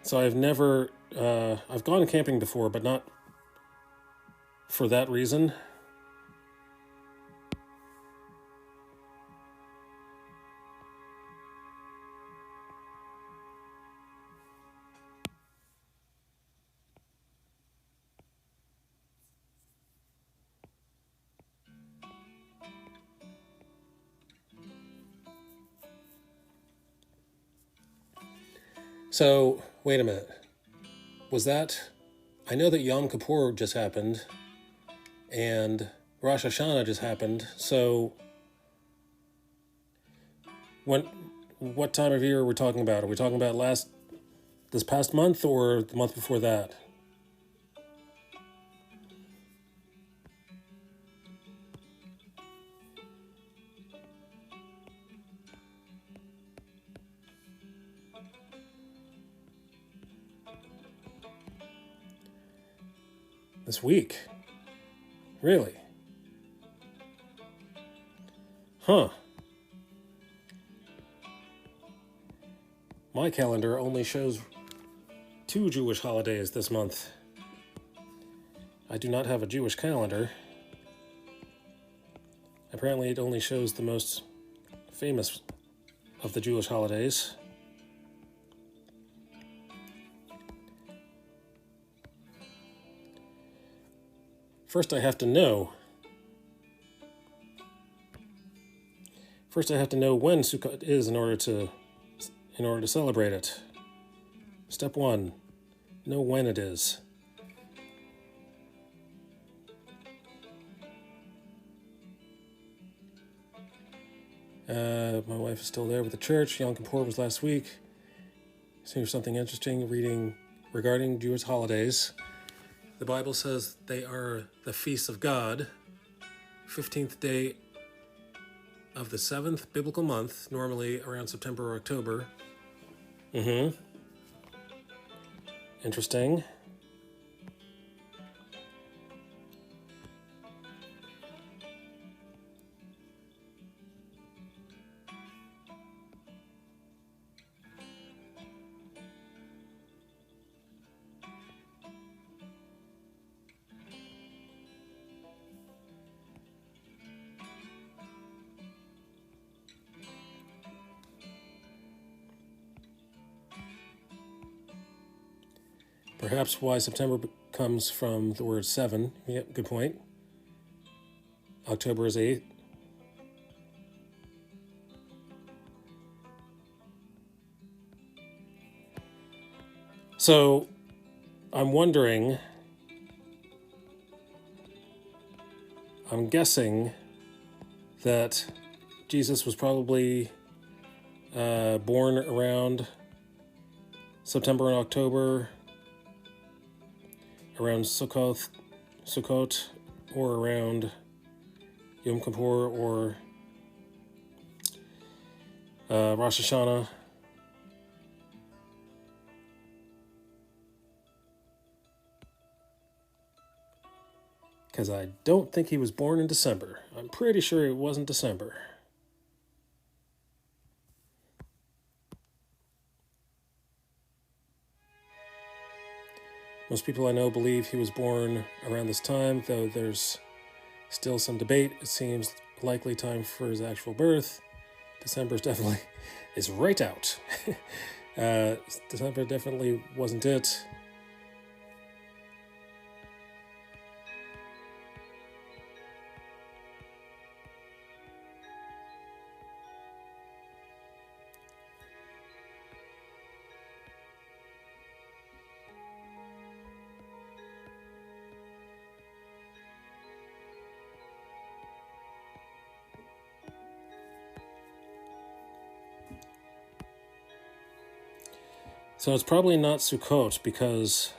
So I've never, I've gone camping before, but not for that reason. So, wait a minute. Was that... I know that Yom Kippur just happened, and Rosh Hashanah just happened, so... What time of year are we talking about? Are we talking about this past month, or the month before that? This week? Really? Huh. My calendar only shows 2 Jewish holidays this month. I do not have a Jewish calendar. Apparently it only shows the most famous of the Jewish holidays. First I have to know when Sukkot is in order to celebrate it. Step 1, know when it is. My wife is still there with the church. Yom Kippur was last week. So here's something interesting reading regarding Jewish holidays. The Bible says they are the feasts of God, 15th day of the 7th biblical month, normally around September or October. Interesting. Perhaps why September comes from the word 7. Yep, good point. October is 8. So, I'm guessing that Jesus was probably born around September and October, around Sukkot, or around Yom Kippur, or Rosh Hashanah. Because I don't think he was born in December. I'm pretty sure it wasn't December. Most people I know believe he was born around this time, though there's still some debate. It seems likely time for his actual birth. December is right out. December definitely wasn't it. So it's probably not Sukkot because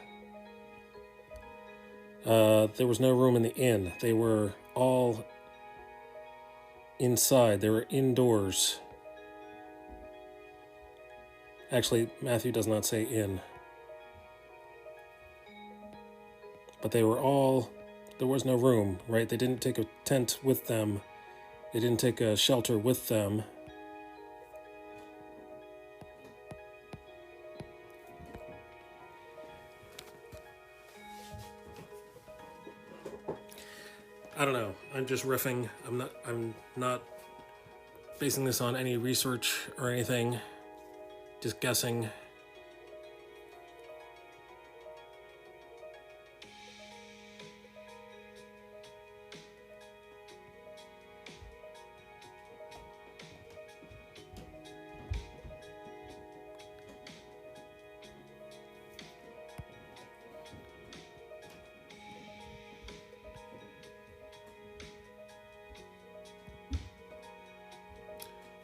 there was no room in the inn. They were all inside. They were indoors. Actually, Matthew does not say inn. But they were all... There was no room, right? They didn't take a tent with them. They didn't take a shelter with them. I'm just riffing. I'm not basing this on any research or anything. Just guessing.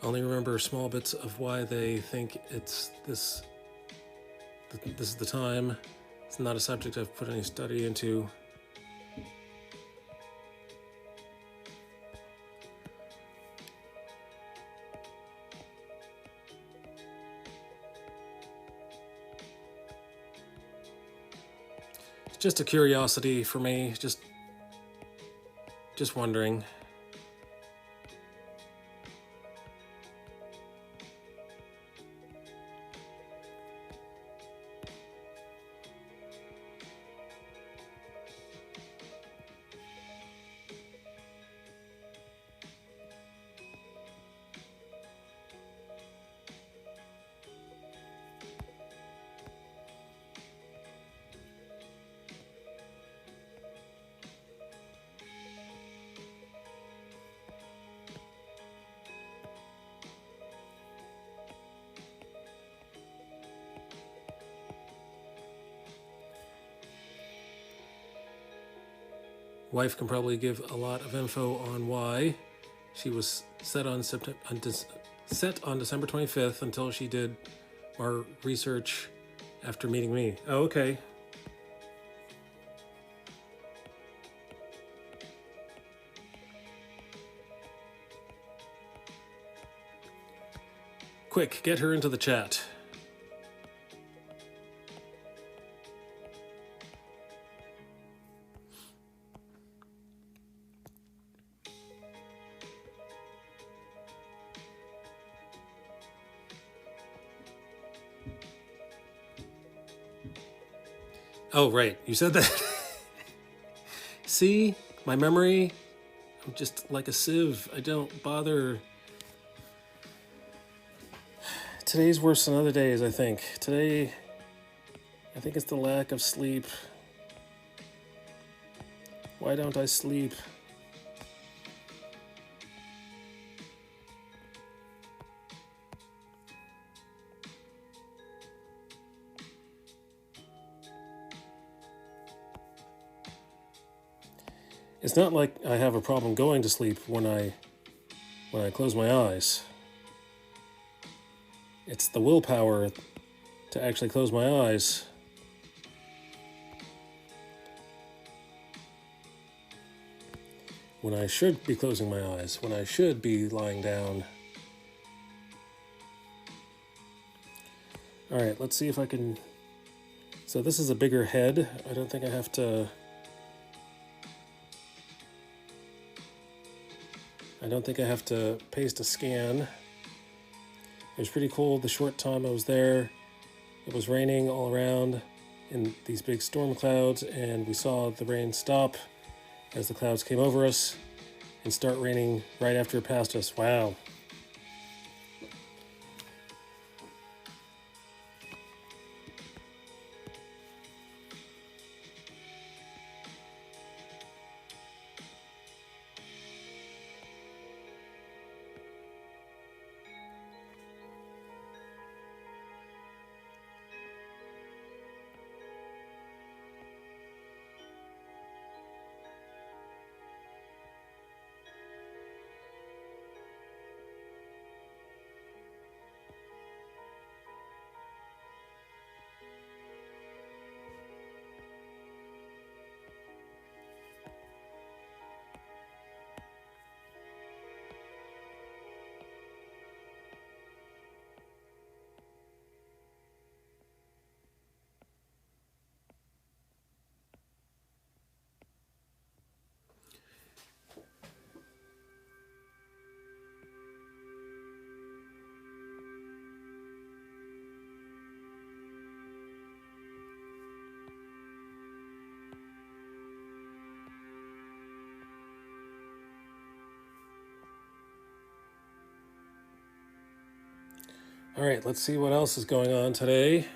Only remember small bits of why they think it's this. This is the time. It's not a subject I've put any study into. It's just a curiosity for me. Just wondering. Wife can probably give a lot of info on why she was set on December 25th until she did our research after meeting me. Oh, okay. Quick, get her into the chat. Oh, right. You said that. See, my memory, I'm just like a sieve. I don't bother. Today's worse than other days, I think. Today, I think it's the lack of sleep. Why don't I sleep? It's not like I have a problem going to sleep when I close my eyes. It's the willpower to actually close my eyes. When I should be closing my eyes, when I should be lying down. All right, let's see if I can. So this is a bigger head. I don't think I have to. Paste a scan. It was pretty cool the short time I was there. It was raining all around in these big storm clouds, and we saw the rain stop as the clouds came over us and start raining right after it passed us. Wow. All right, let's see what else is going on today.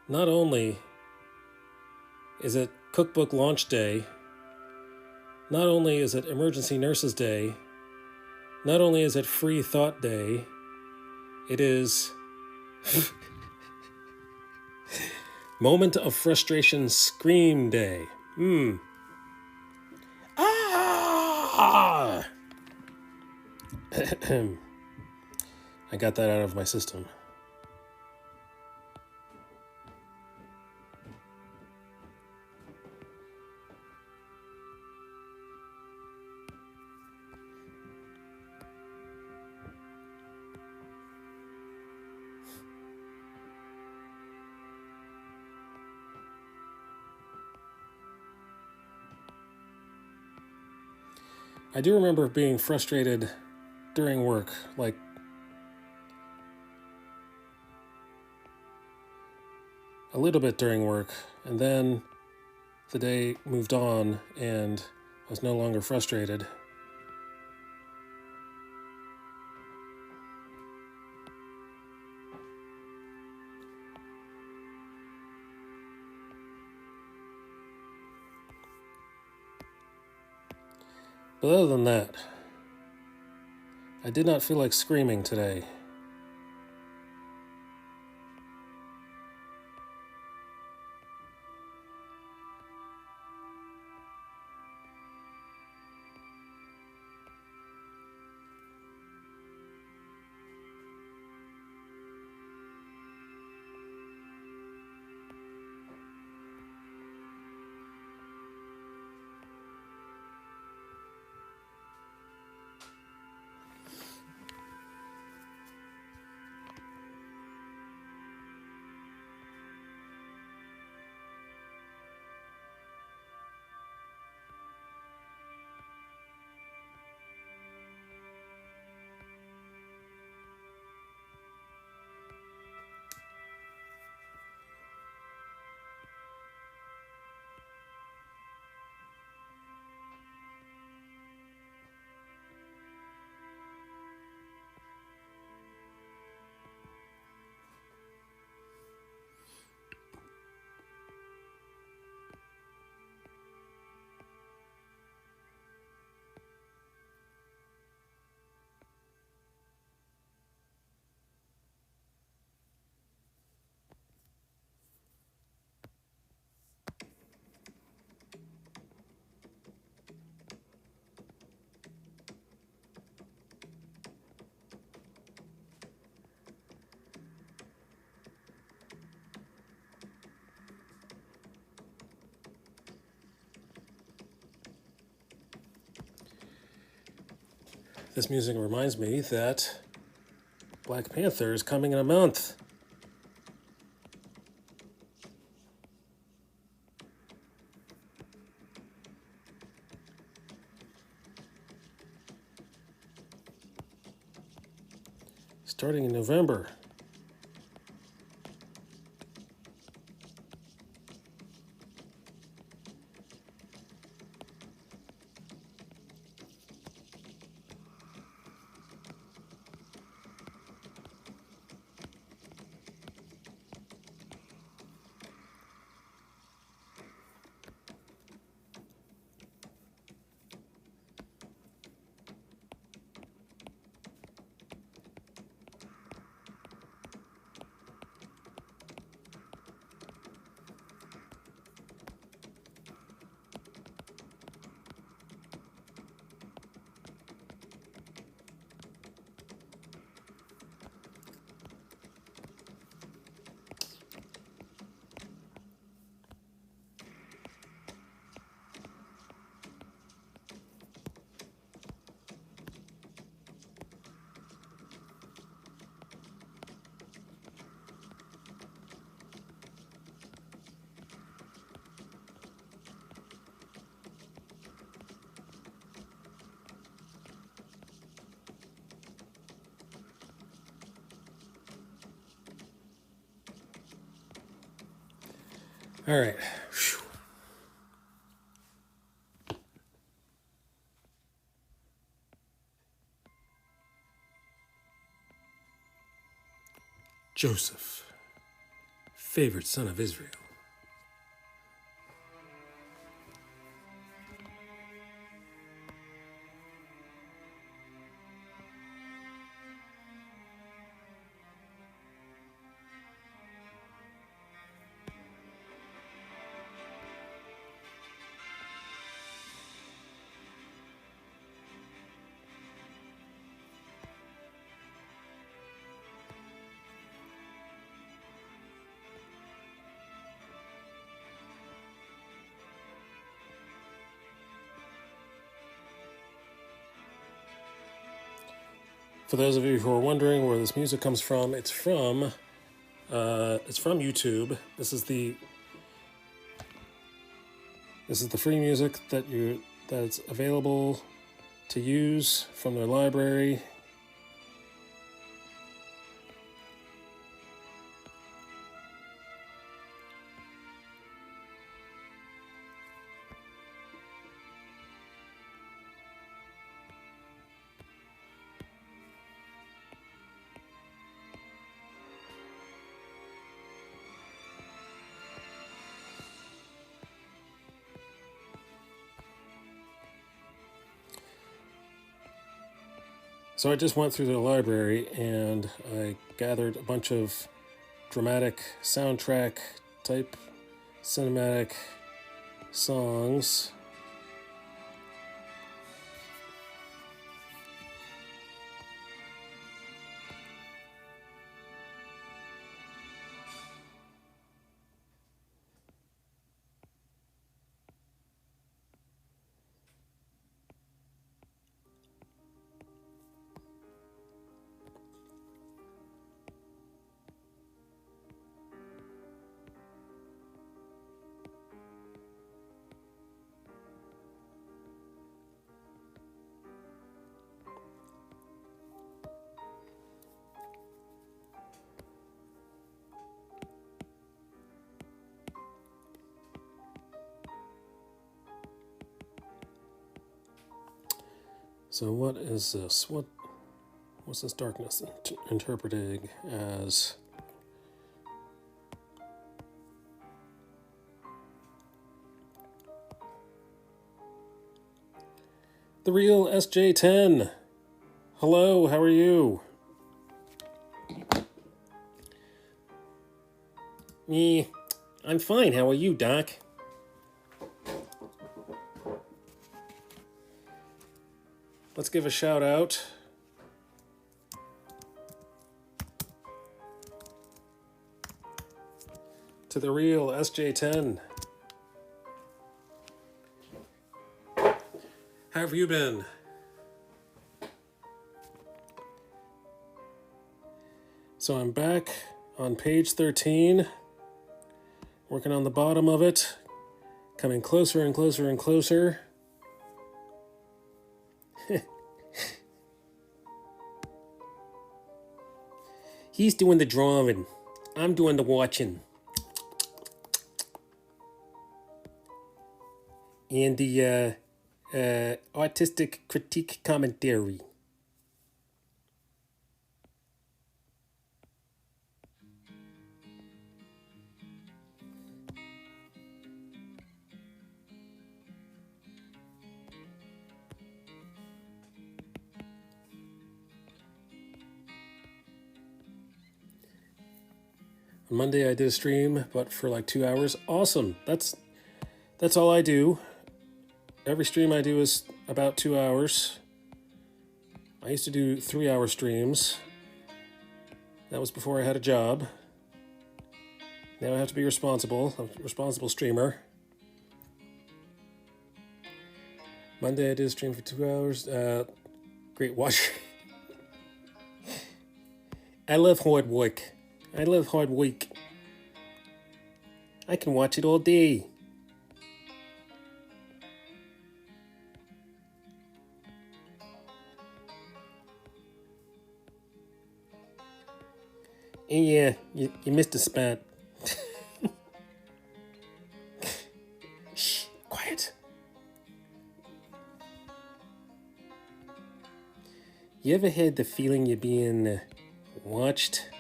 Not only is it Cookbook Launch Day, not only is it Emergency Nurses Day, not only is it Free Thought Day, it is Moment of Frustration Scream Day. Ah! I got that out of my system. I do remember being frustrated during work, like a little bit during work, and then the day moved on and I was no longer frustrated. But other than that, I did not feel like screaming today. This music reminds me that Black Panther is coming in a month. Starting in November. All right. Whew. Joseph, favorite son of Israel. For those of you who are wondering where this music comes from, it's from YouTube. This is the free music that's available to use from their library. So I just went through the library and I gathered a bunch of dramatic soundtrack type cinematic songs. So what is this? What's this darkness interpreting as? The real SJ10. Hello, how are you? Me, I'm fine. How are you, Doc? Let's give a shout out to the real SJ10. How have you been? So I'm back on page 13, working on the bottom of it, coming closer and closer and closer. He's doing the drawing. I'm doing the watching. And the artistic critique commentary. On Monday I did a stream, but for like 2 hours. Awesome. That's all I do. Every stream I do is about 2 hours. I used to do 3-hour streams. That was before I had a job. Now I have to be responsible. I'm a responsible streamer. Monday I did a stream for 2 hours. Great watch. I love hard work. I love hard work. I can watch it all day. And yeah, you missed a spot. Shh, quiet. You ever had the feeling you're being watched?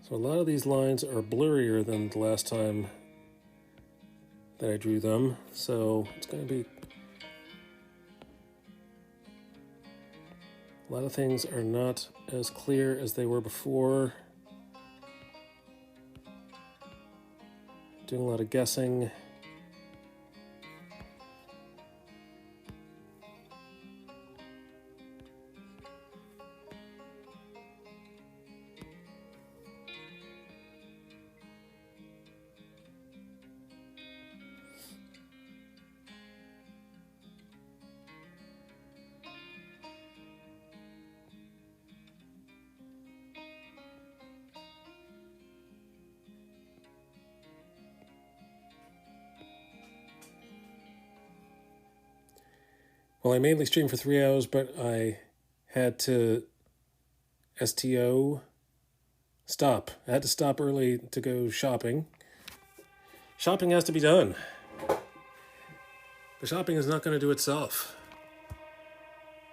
So a lot of these lines are blurrier than the last time that I drew them, so it's going to be... A lot of things are not as clear as they were before. Doing a lot of guessing. Well, I mainly streamed for 3 hours, but I had to stop. I had to stop early to go shopping. Shopping has to be done. The shopping is not going to do itself.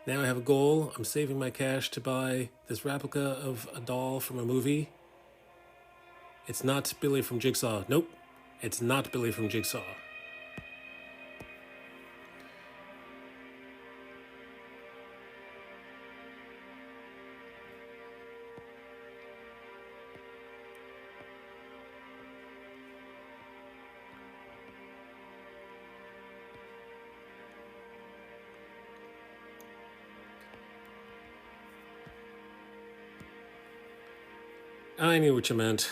Now I have a goal. I'm saving my cash to buy this replica of a doll from a movie. It's not Billy from Jigsaw. Nope, it's not Billy from Jigsaw. I knew what you meant.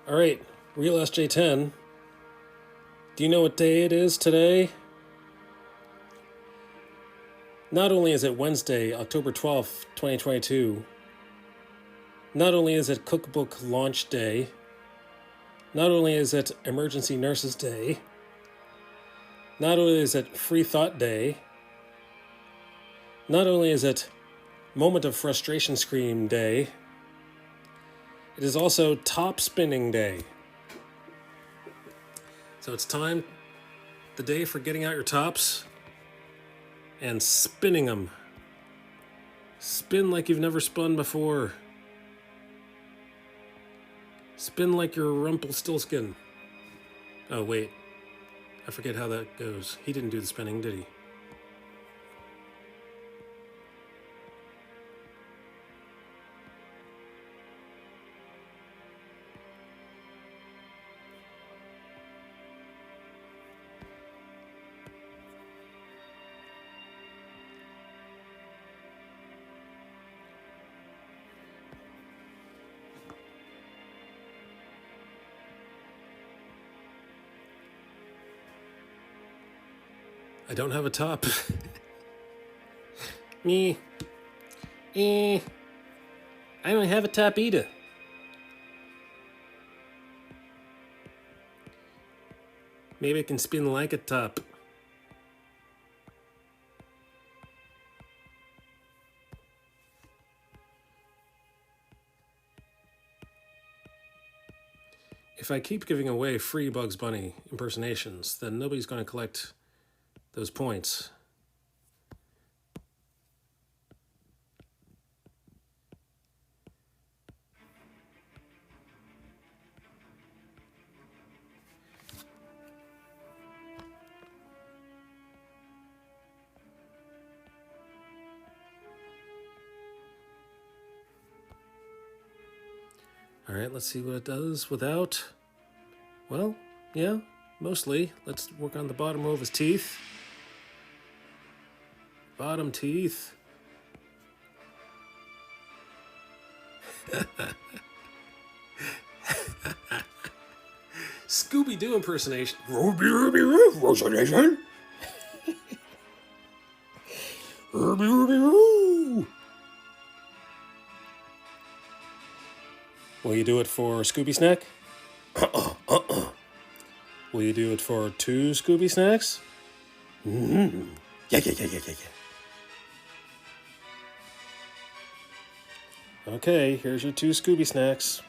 All right, Real SJ10. Do you know what day it is today? Not only is it Wednesday, October 12th, 2022, not only is it Cookbook Launch Day, not only is it Emergency Nurses Day, not only is it Free Thought Day, not only is it Moment of Frustration Scream Day, it is also Top Spinning Day. So it's time, the day for getting out your tops and spinning them. Spin like you've never spun before. Spin like you're Rumpelstiltskin. Oh, wait. I forget how that goes. He didn't do the spinning, did he? I don't have a top. Me. I don't have a top either. Maybe I can spin like a top. If I keep giving away free Bugs Bunny impersonations, then nobody's going to collect those points. All right, let's see what it does without. Well, yeah, mostly. Let's work on the bottom row of his teeth. Bottom teeth. Scooby-Doo impersonation. Impersonation. Will you do it for Scooby Snack? Will you do it for 2 Scooby Snacks? Yeah. Okay, here's your 2 Scooby Snacks.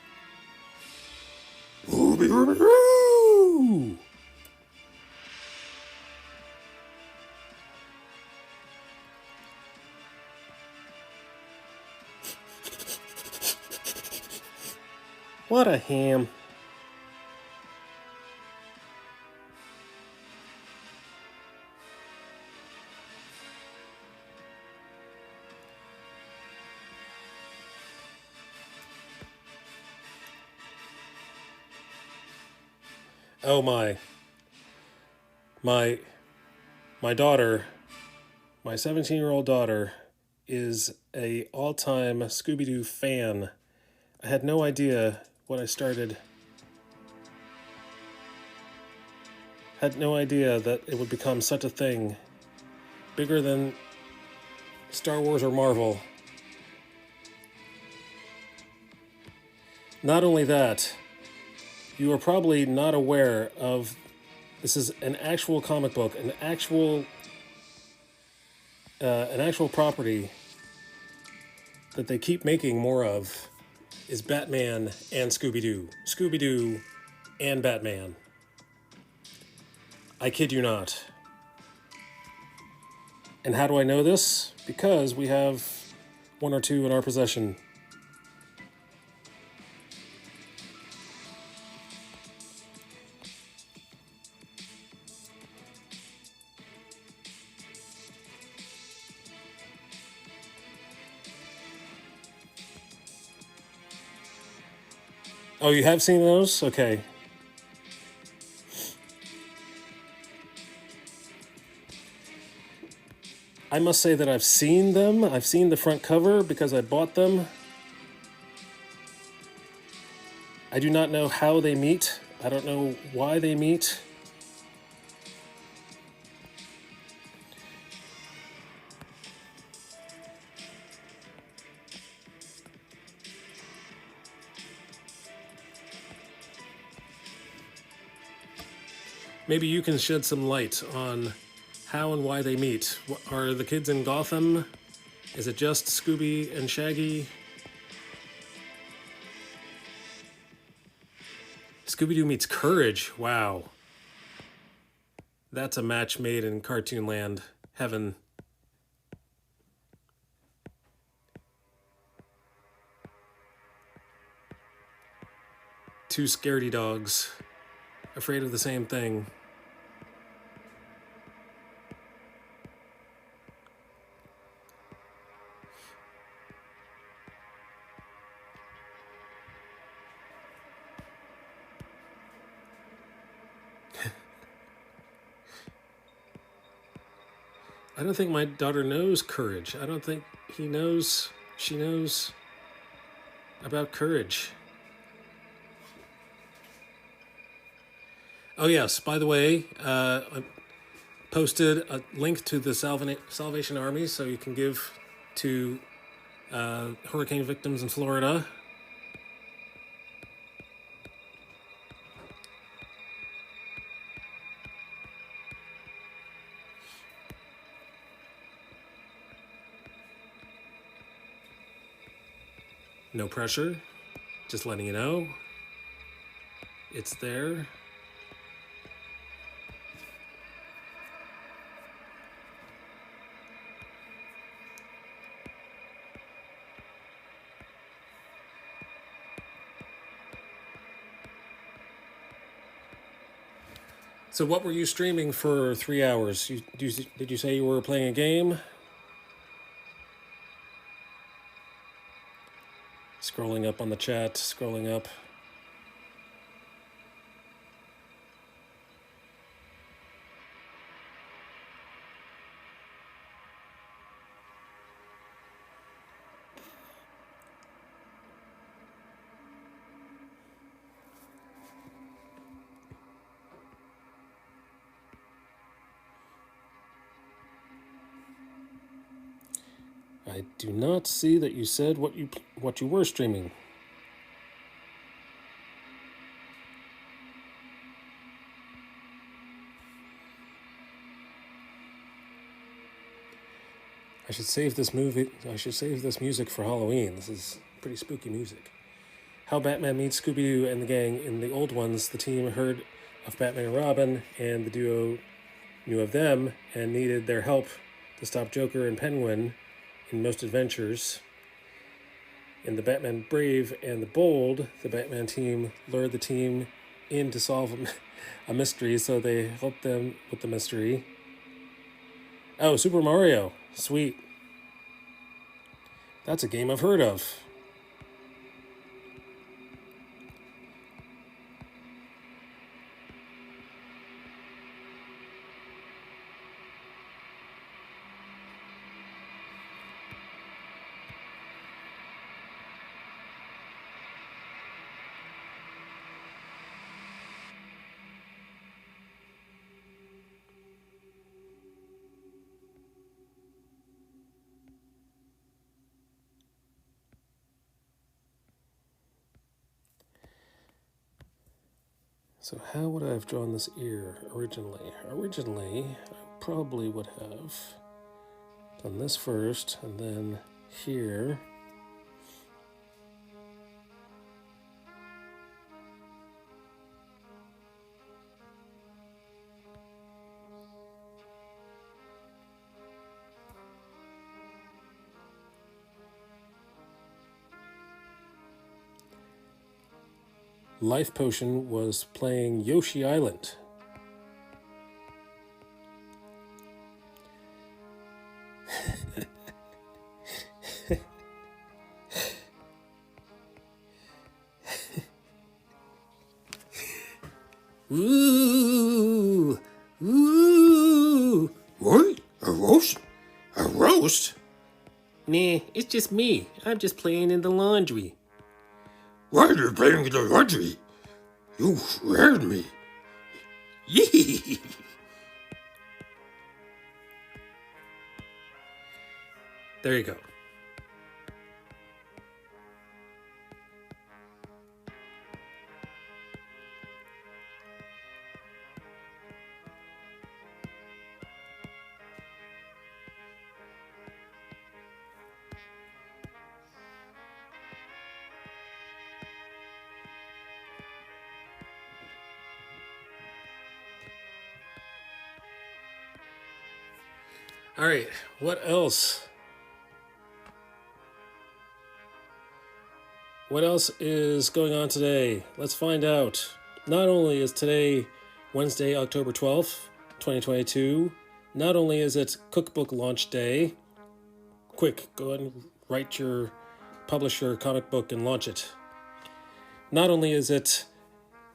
What a ham. Oh my. My daughter, my 17-year-old daughter, is a all-time Scooby-Doo fan. I had no idea when I started. Had no idea that it would become such a thing. Bigger than Star Wars or Marvel. Not only that, you are probably not aware of this is an actual comic book, an actual property that they keep making more of is Batman and Scooby-Doo. Scooby-Doo and Batman. I kid you not. And how do I know this? Because we have one or two in our possession. Oh, you have seen those? Okay. I must say that I've seen them. I've seen the front cover because I bought them. I do not know how they meet. I don't know why they meet. Maybe you can shed some light on how and why they meet. Are the kids in Gotham? Is it just Scooby and Shaggy? Scooby-Doo meets Courage. Wow. That's a match made in cartoon land. Heaven. Two scaredy dogs, afraid of the same thing. I don't think my daughter knows Courage. I don't think she knows about Courage. Oh yes, by the way, I posted a link to the Salvation Army so you can give to hurricane victims in Florida. No pressure, just letting you know. It's there. So what were you streaming for 3 hours? Did you say you were playing a game? Scrolling up on the chat, scrolling up. I do not see that you said what you were streaming. I should save this music for Halloween. This is pretty spooky music. How Batman meets Scooby-Doo and the gang. In the old ones, the team heard of Batman and Robin, and the duo knew of them and needed their help to stop Joker and Penguin in most adventures. In the Batman Brave and the Bold, the Batman team lured the team in to solve a mystery, so they helped them with the mystery. Oh, Super Mario. Sweet. That's a game I've heard of. So how would I have drawn this ear originally? Originally, I probably would have done this first, and then here. Life Potion was playing Yoshi Island. Ooh, ooh. What? A roast? A roast? Nah, it's just me. I'm just playing in the laundry. Why are you playing in the laundry? You scared me. Yee! There you go. All right, what else? What else is going on today? Let's find out. Not only is today Wednesday, October 12th, 2022, not only is it cookbook launch day. Quick, go ahead and publish your comic book and launch it. Not only is it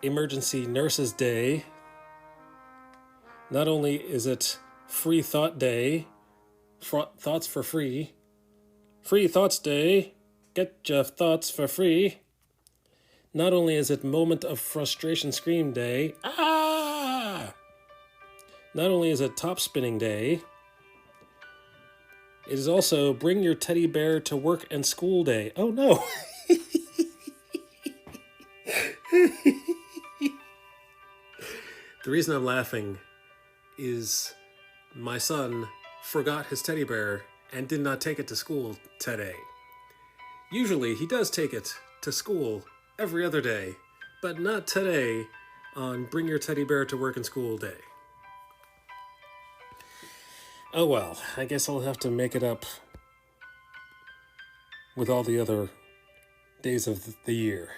Emergency Nurses Day, not only is it Free Thought Day, thoughts for free, Free Thoughts Day, get your thoughts for free. Not only is it Moment of Frustration Scream Day, ah! Not only is it Top Spinning Day, it is also Bring Your Teddy Bear to Work and School Day. Oh no! The reason I'm laughing is my son forgot his teddy bear and did not take it to school today. Usually he does take it to school every other day, but not today on Bring Your Teddy Bear to Work and School Day. Oh well, I guess I'll have to make it up with all the other days of the year.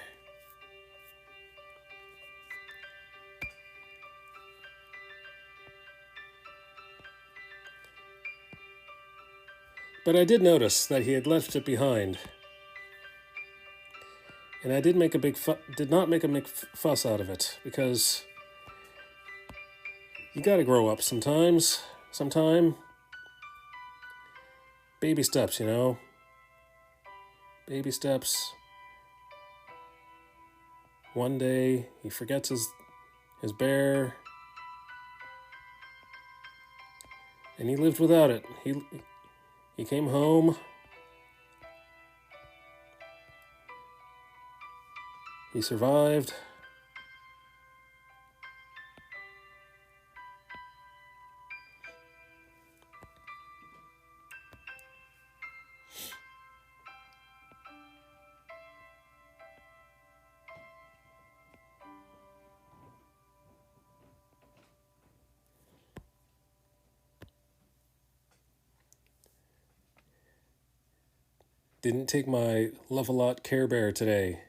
But I did notice that he had left it behind. And I did not make a big fuss out of it, because you gotta grow up sometime. Baby steps, you know? Baby steps. One day, he forgets his bear. And he lived without it. He came home. He survived. Didn't take my Love-A-Lot Care Bear today.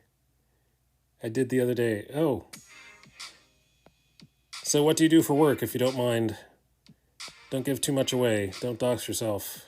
I did the other day. Oh. So what do you do for work, if you don't mind? Don't give too much away. Don't dox yourself.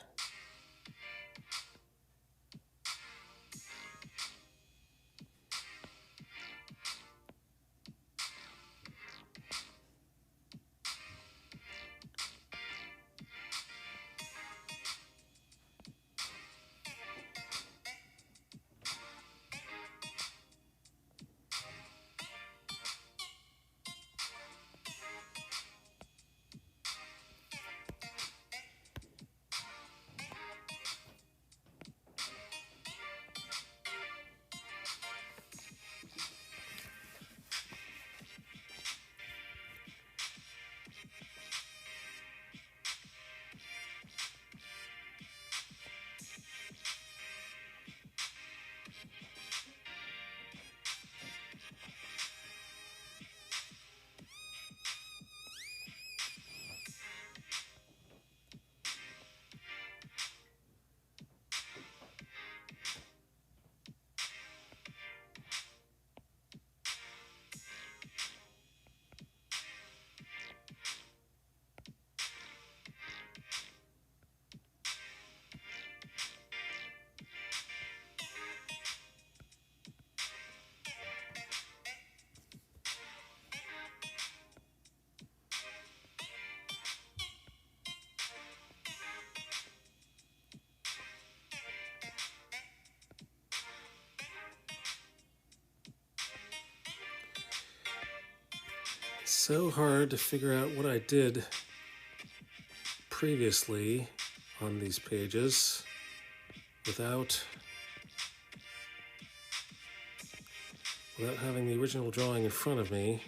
So hard to figure out what I did previously on these pages without having the original drawing in front of me.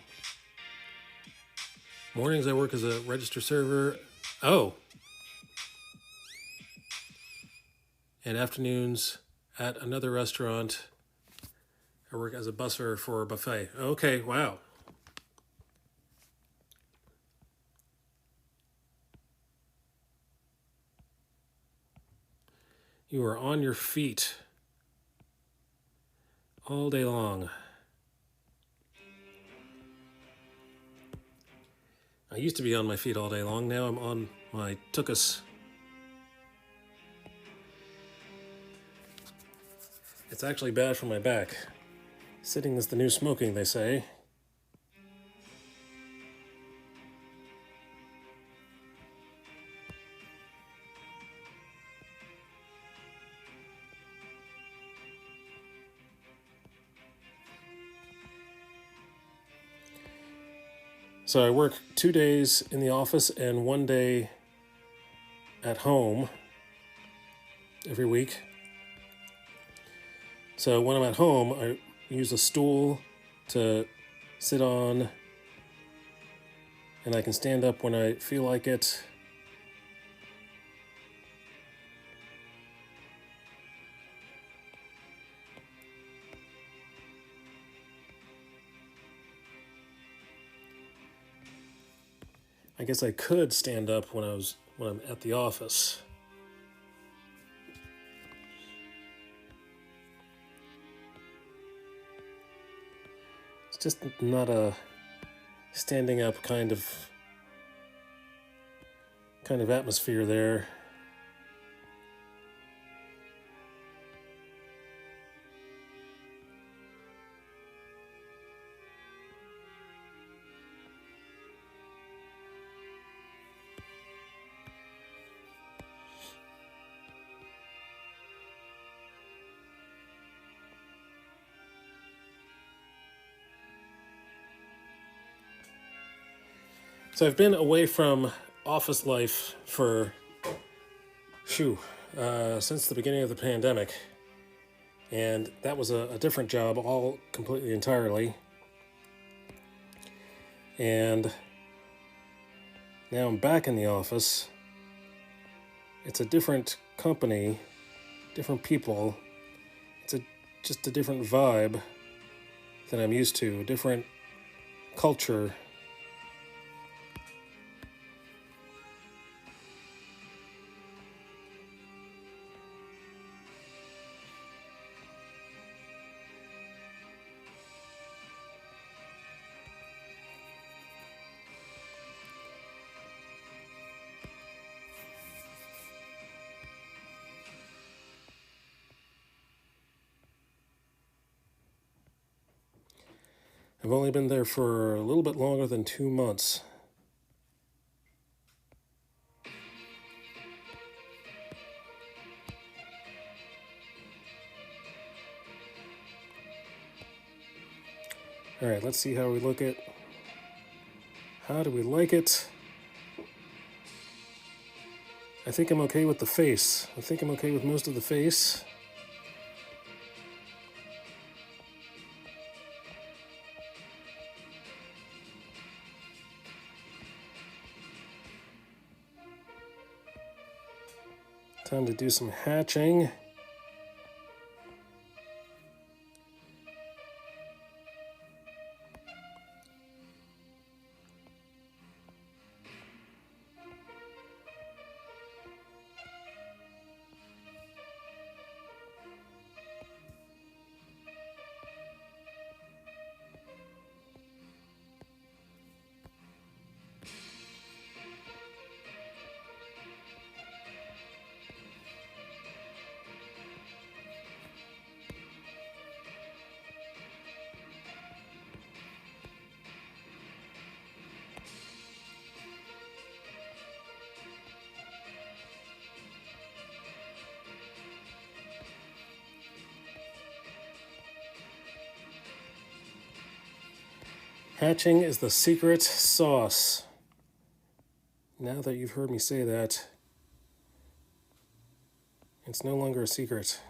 Mornings I work as a register server. Oh! And afternoons at another restaurant. I work as a busser for a buffet. Okay, wow. You are on your feet all day long. I used to be on my feet all day long. Now I'm on my tuchus. It's actually bad for my back. Sitting is the new smoking, they say. So I work 2 days in the office and 1 day at home every week. So when I'm at home, I use a stool to sit on, and I can stand up when I feel like it. I guess I could stand up when I'm at the office. It's just not a standing up kind of atmosphere there. So I've been away from office life for, since the beginning of the pandemic. And that was a different job, all completely entirely. And now I'm back in the office. It's a different company, different people. It's just a different vibe than I'm used to, a different culture. I've only been there for a little bit longer than 2 months. All right, let's see how we look at. How do we like it? I think I'm okay with the face. I think I'm okay with most of the face. Time to do some hatching. Hatching is the secret sauce. Now that you've heard me say that, it's no longer a secret.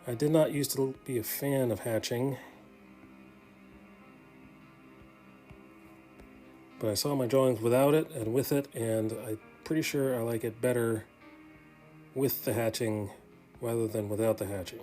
I did not used to be a fan of hatching, but I saw my drawings without it and with it, and I'm pretty sure I like it better with the hatching rather than without the hatching.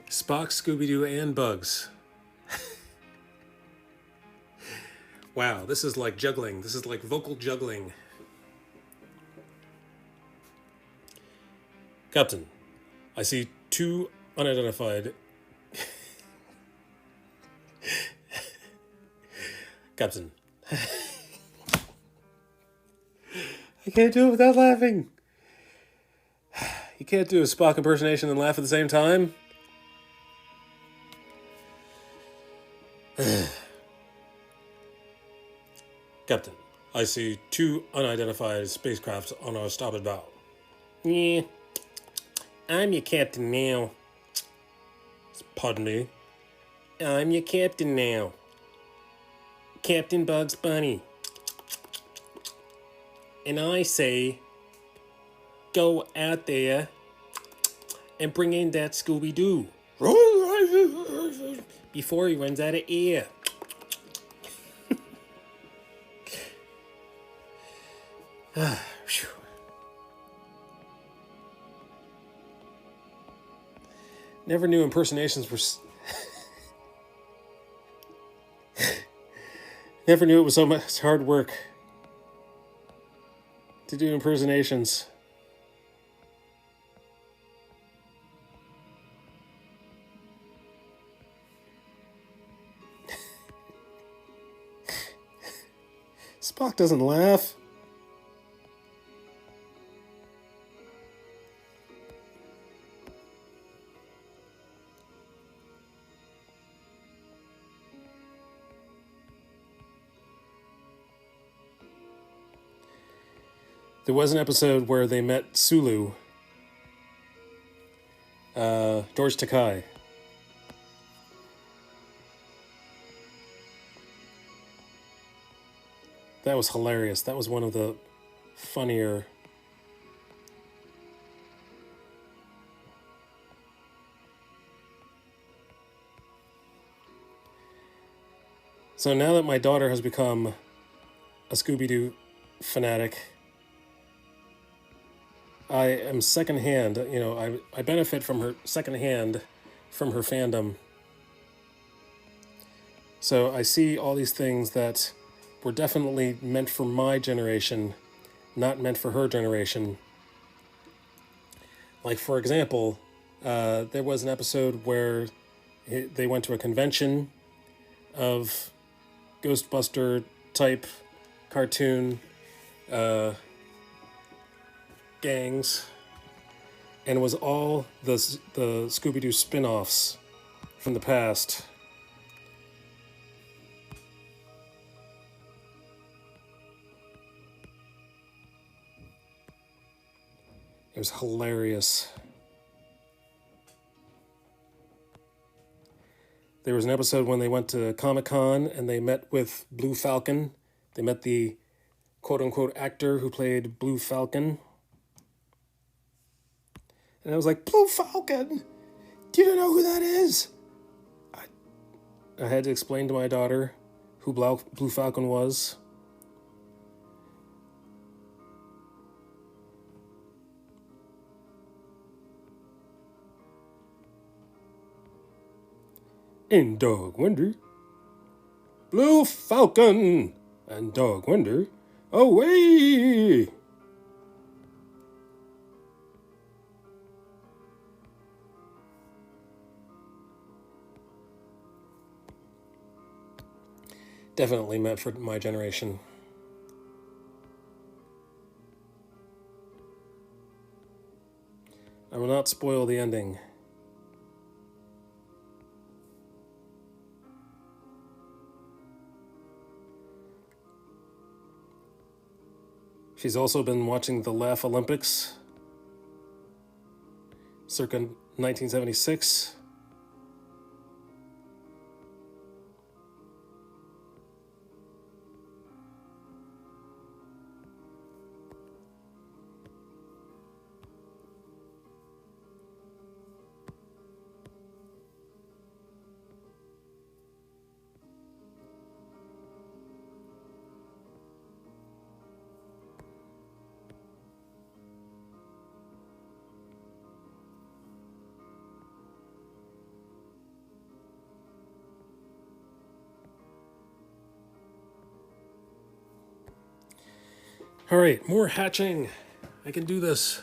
Spock, Scooby-Doo, and Bugs. Wow, this is like juggling. This is like vocal juggling. Captain, I see 2 unidentified... Captain. I can't do it without laughing. You can't do a Spock impersonation and laugh at the same time. Captain, I see 2 unidentified spacecraft on our starboard bow. Yeah, I'm your captain now. Pardon me? I'm your captain now. Captain Bugs Bunny. And I say, go out there and bring in that Scooby-Doo before he runs out of air. Never knew impersonations were... Never knew it was so much hard work to do impersonations. Spock doesn't laugh. There was an episode where they met Sulu, George Takei. That was hilarious. That was one of the funnier. So now that my daughter has become a Scooby-Doo fanatic, I am secondhand. I benefit from her secondhand from her fandom. So I see all these things that were definitely meant for my generation, not meant for her generation. Like, for example, there was an episode where they went to a convention of Ghostbuster type cartoon gangs, and it was all the Scooby-Doo spin-offs from the past. It was hilarious. There was an episode when they went to Comic-Con and they met with Blue Falcon. They met the quote-unquote actor who played Blue Falcon. And I was like, Blue Falcon? Do you know who that is? I had to explain to my daughter who Blue Falcon was. In Dog Wonder, Blue Falcon and Dog Wonder, away! Definitely meant for my generation. I will not spoil the ending. She's also been watching the Laugh Olympics, circa 1976. All right, more hatching. I can do this.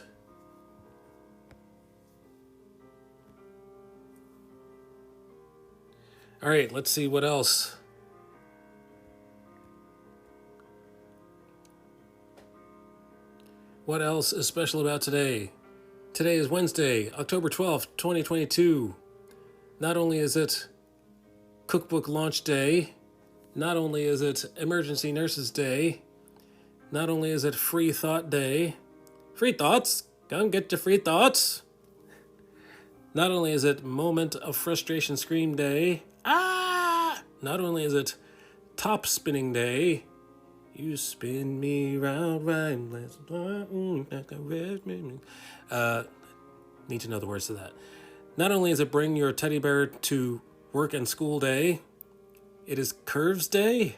All right, let's see what else. What else is special about today? Today is Wednesday, October 12th, 2022. Not only is it Cookbook Launch Day, not only is it Emergency Nurses Day, not only is it Free Thought Day. Free thoughts? Come get your free thoughts. Not only is it Moment of Frustration Scream Day. Ah! Not only is it Top Spinning Day. You spin me round, round. Need to know the words to that. Not only is it Bring Your Teddy Bear to Work and School Day, it is Curves Day.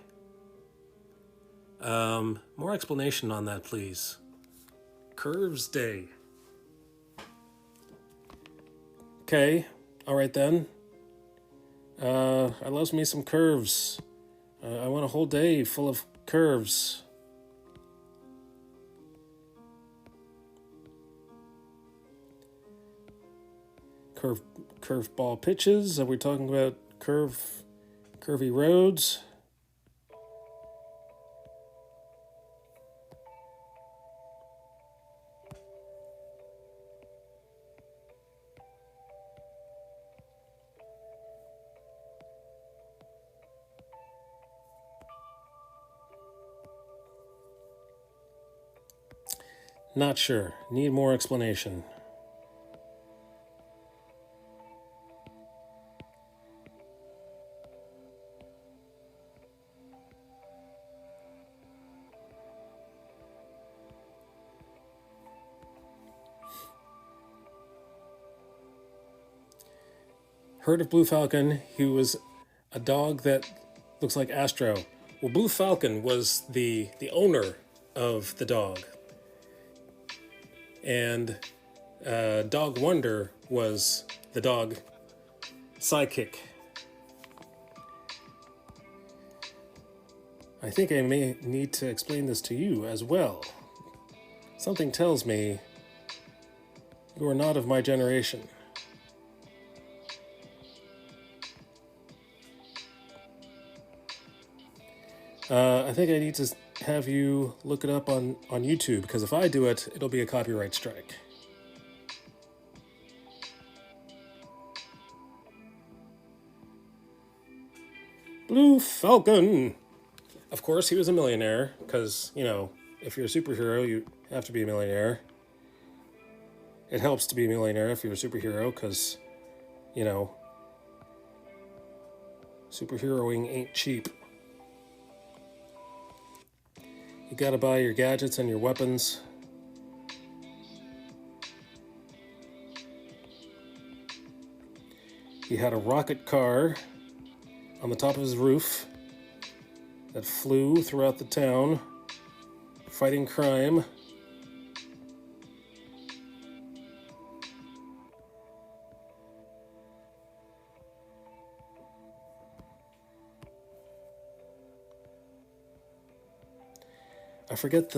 More explanation on that, please. Curves Day. Okay, all right then. I love me some curves. I want a whole day full of curves. Curve ball pitches. Are we talking about curvy roads? Not sure. Need more explanation. Heard of Blue Falcon? He was a dog that looks like Astro. Well, Blue Falcon was the owner of the dog. And Dog Wonder was the dog sidekick. I think I may need to explain this to you as well. Something tells me you are not of my generation. I think I need to have you look it up on YouTube, because if I do it, it'll be a copyright strike. Blue Falcon! Of course, he was a millionaire, because, you know, if you're a superhero, you have to be a millionaire. It helps to be a millionaire if you're a superhero, because, you know, superheroing ain't cheap. You gotta buy your gadgets and your weapons. He had a rocket car on the top of his roof that flew throughout the town, fighting crime. I forget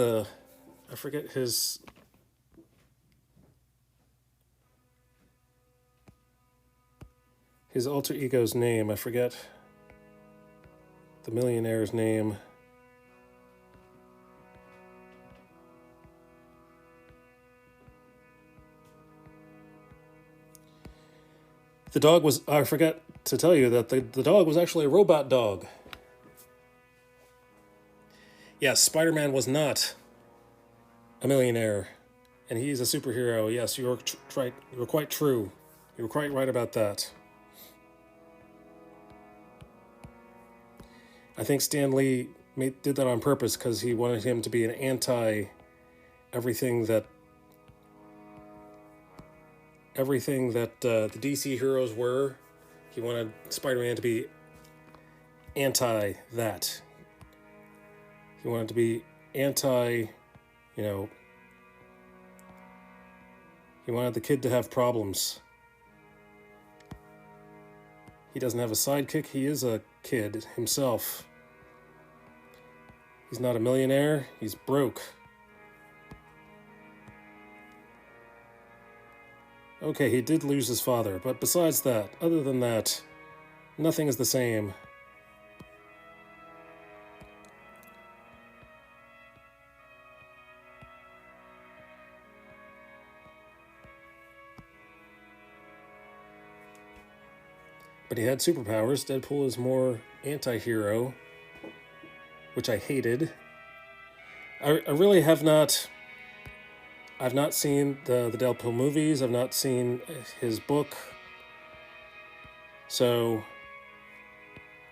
his alter ego's name. I forget the millionaire's name. The dog was, I forgot to tell you that the dog was actually a robot dog. Yes, Spider-Man was not a millionaire, and he's a superhero. Yes, you were right. You were quite true. You were quite right about that. I think Stan Lee did that on purpose because he wanted him to be an anti everything that the DC heroes were. He wanted Spider-Man to be anti that. He wanted to be anti, you know, he wanted the kid to have problems. He doesn't have a sidekick. He is a kid himself. He's not a millionaire. He's broke. Okay, he did lose his father, but besides that, other than that, nothing is the same. But he had superpowers. Deadpool is more anti-hero, which I hated. I really have not... I've not seen the Deadpool movies. I've not seen his book. So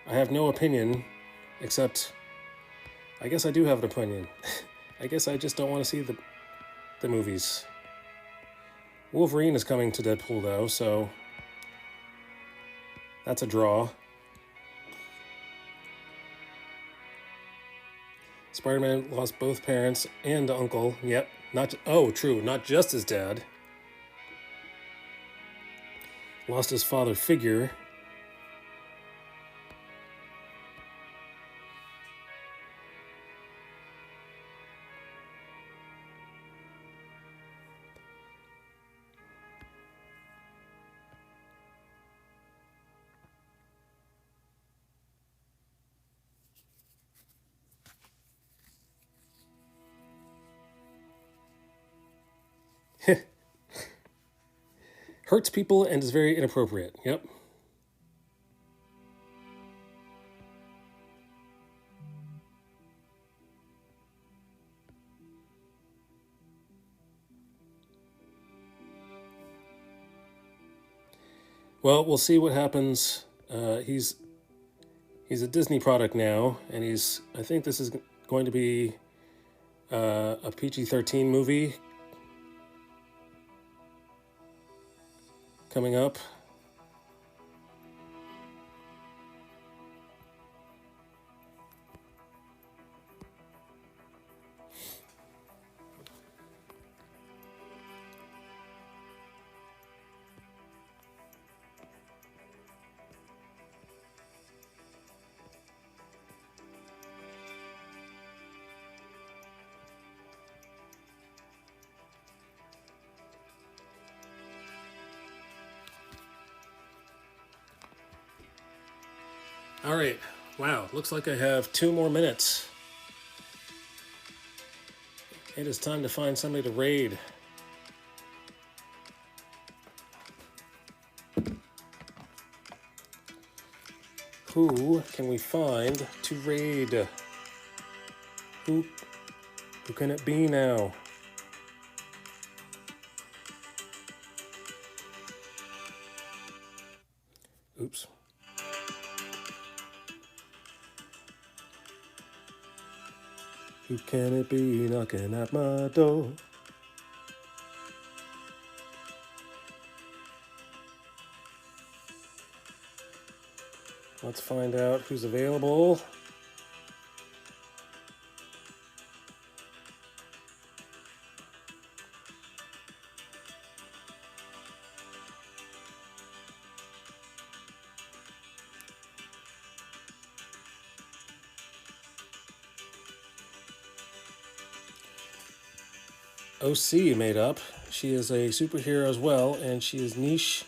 I have no opinion, except I guess I do have an opinion. I guess I just don't want to see the movies. Wolverine is coming to Deadpool, though, so that's a draw. Spider-Man lost both parents and uncle. Yep. True, not just his dad. Lost his father figure. Hurts people and is very inappropriate. Yep. Well, we'll see what happens. He's a Disney product now, and I think this is going to be a PG-13 movie coming up. All right. Wow. Looks like I have 2 more minutes. It is time to find somebody to raid. Who can we find to raid? Who can it be now? Oops. Who can it be knocking at my door? Let's find out who's available. OC made up. She is a superhero as well, and she is niece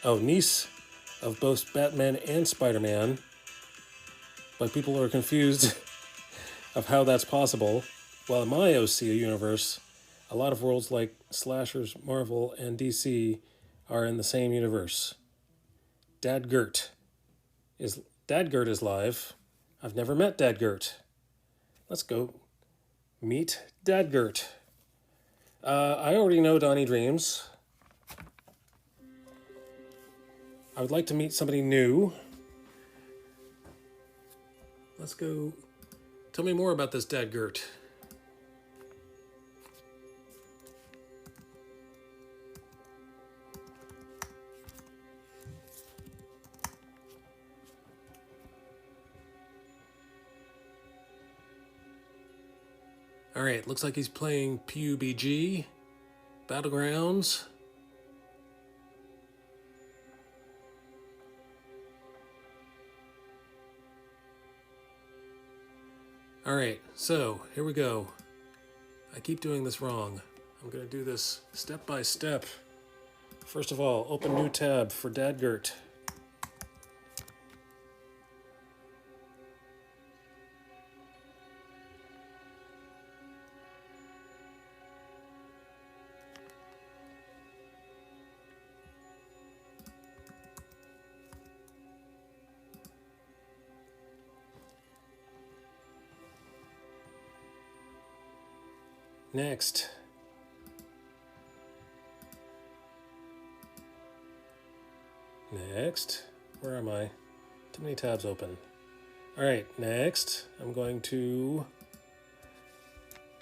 of both Batman and Spider-Man. But people are confused of how that's possible. Well, in my OC universe, a lot of worlds like Slashers, Marvel, and DC are in the same universe. Dadgert is live. I've never met Dadgert. Let's go meet Dadgert. I already know Donnie Dreams. I would like to meet somebody new. Let's go. Tell me more about this Dadgert. All right, looks like he's playing PUBG, Battlegrounds. All right, so here we go. I keep doing this wrong. I'm gonna do this step by step. First of all, open new tab for Dadgert. Next. Where am I? Too many tabs open. All right, next, I'm going to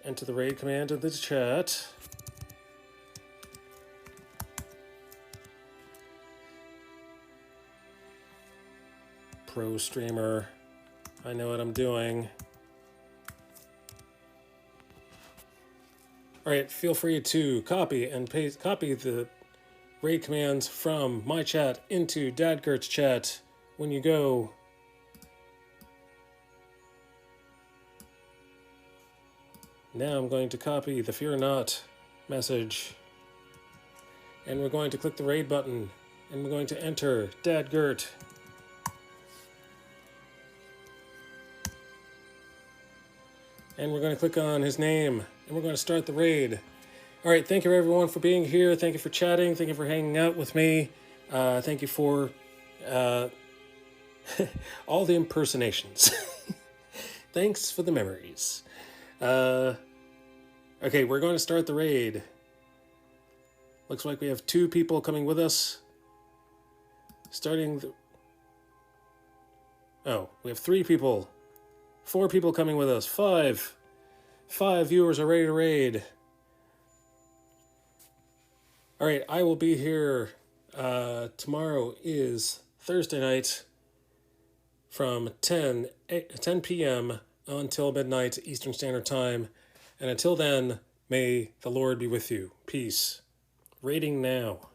enter the raid command in the chat. Pro streamer. I know what I'm doing. All right, feel free to copy the raid commands from my chat into Dadgert's chat when you go. Now I'm going to copy the Fear Not message. And we're going to click the raid button. And we're going to enter Dadgert. And we're going to click on his name. And we're going to start the raid. All right, thank you everyone for being here. Thank you for chatting. Thank you for hanging out with me. Thank you for all the impersonations. Thanks for the memories. Okay, we're going to start the raid. Looks like we have 2 people coming with us. We have 3 people. 4 people coming with us. 5 viewers are ready to raid. All right, I will be here. Tomorrow is Thursday night from 10 p.m. until midnight Eastern Standard Time. And until then, may the Lord be with you. Peace. Raiding now.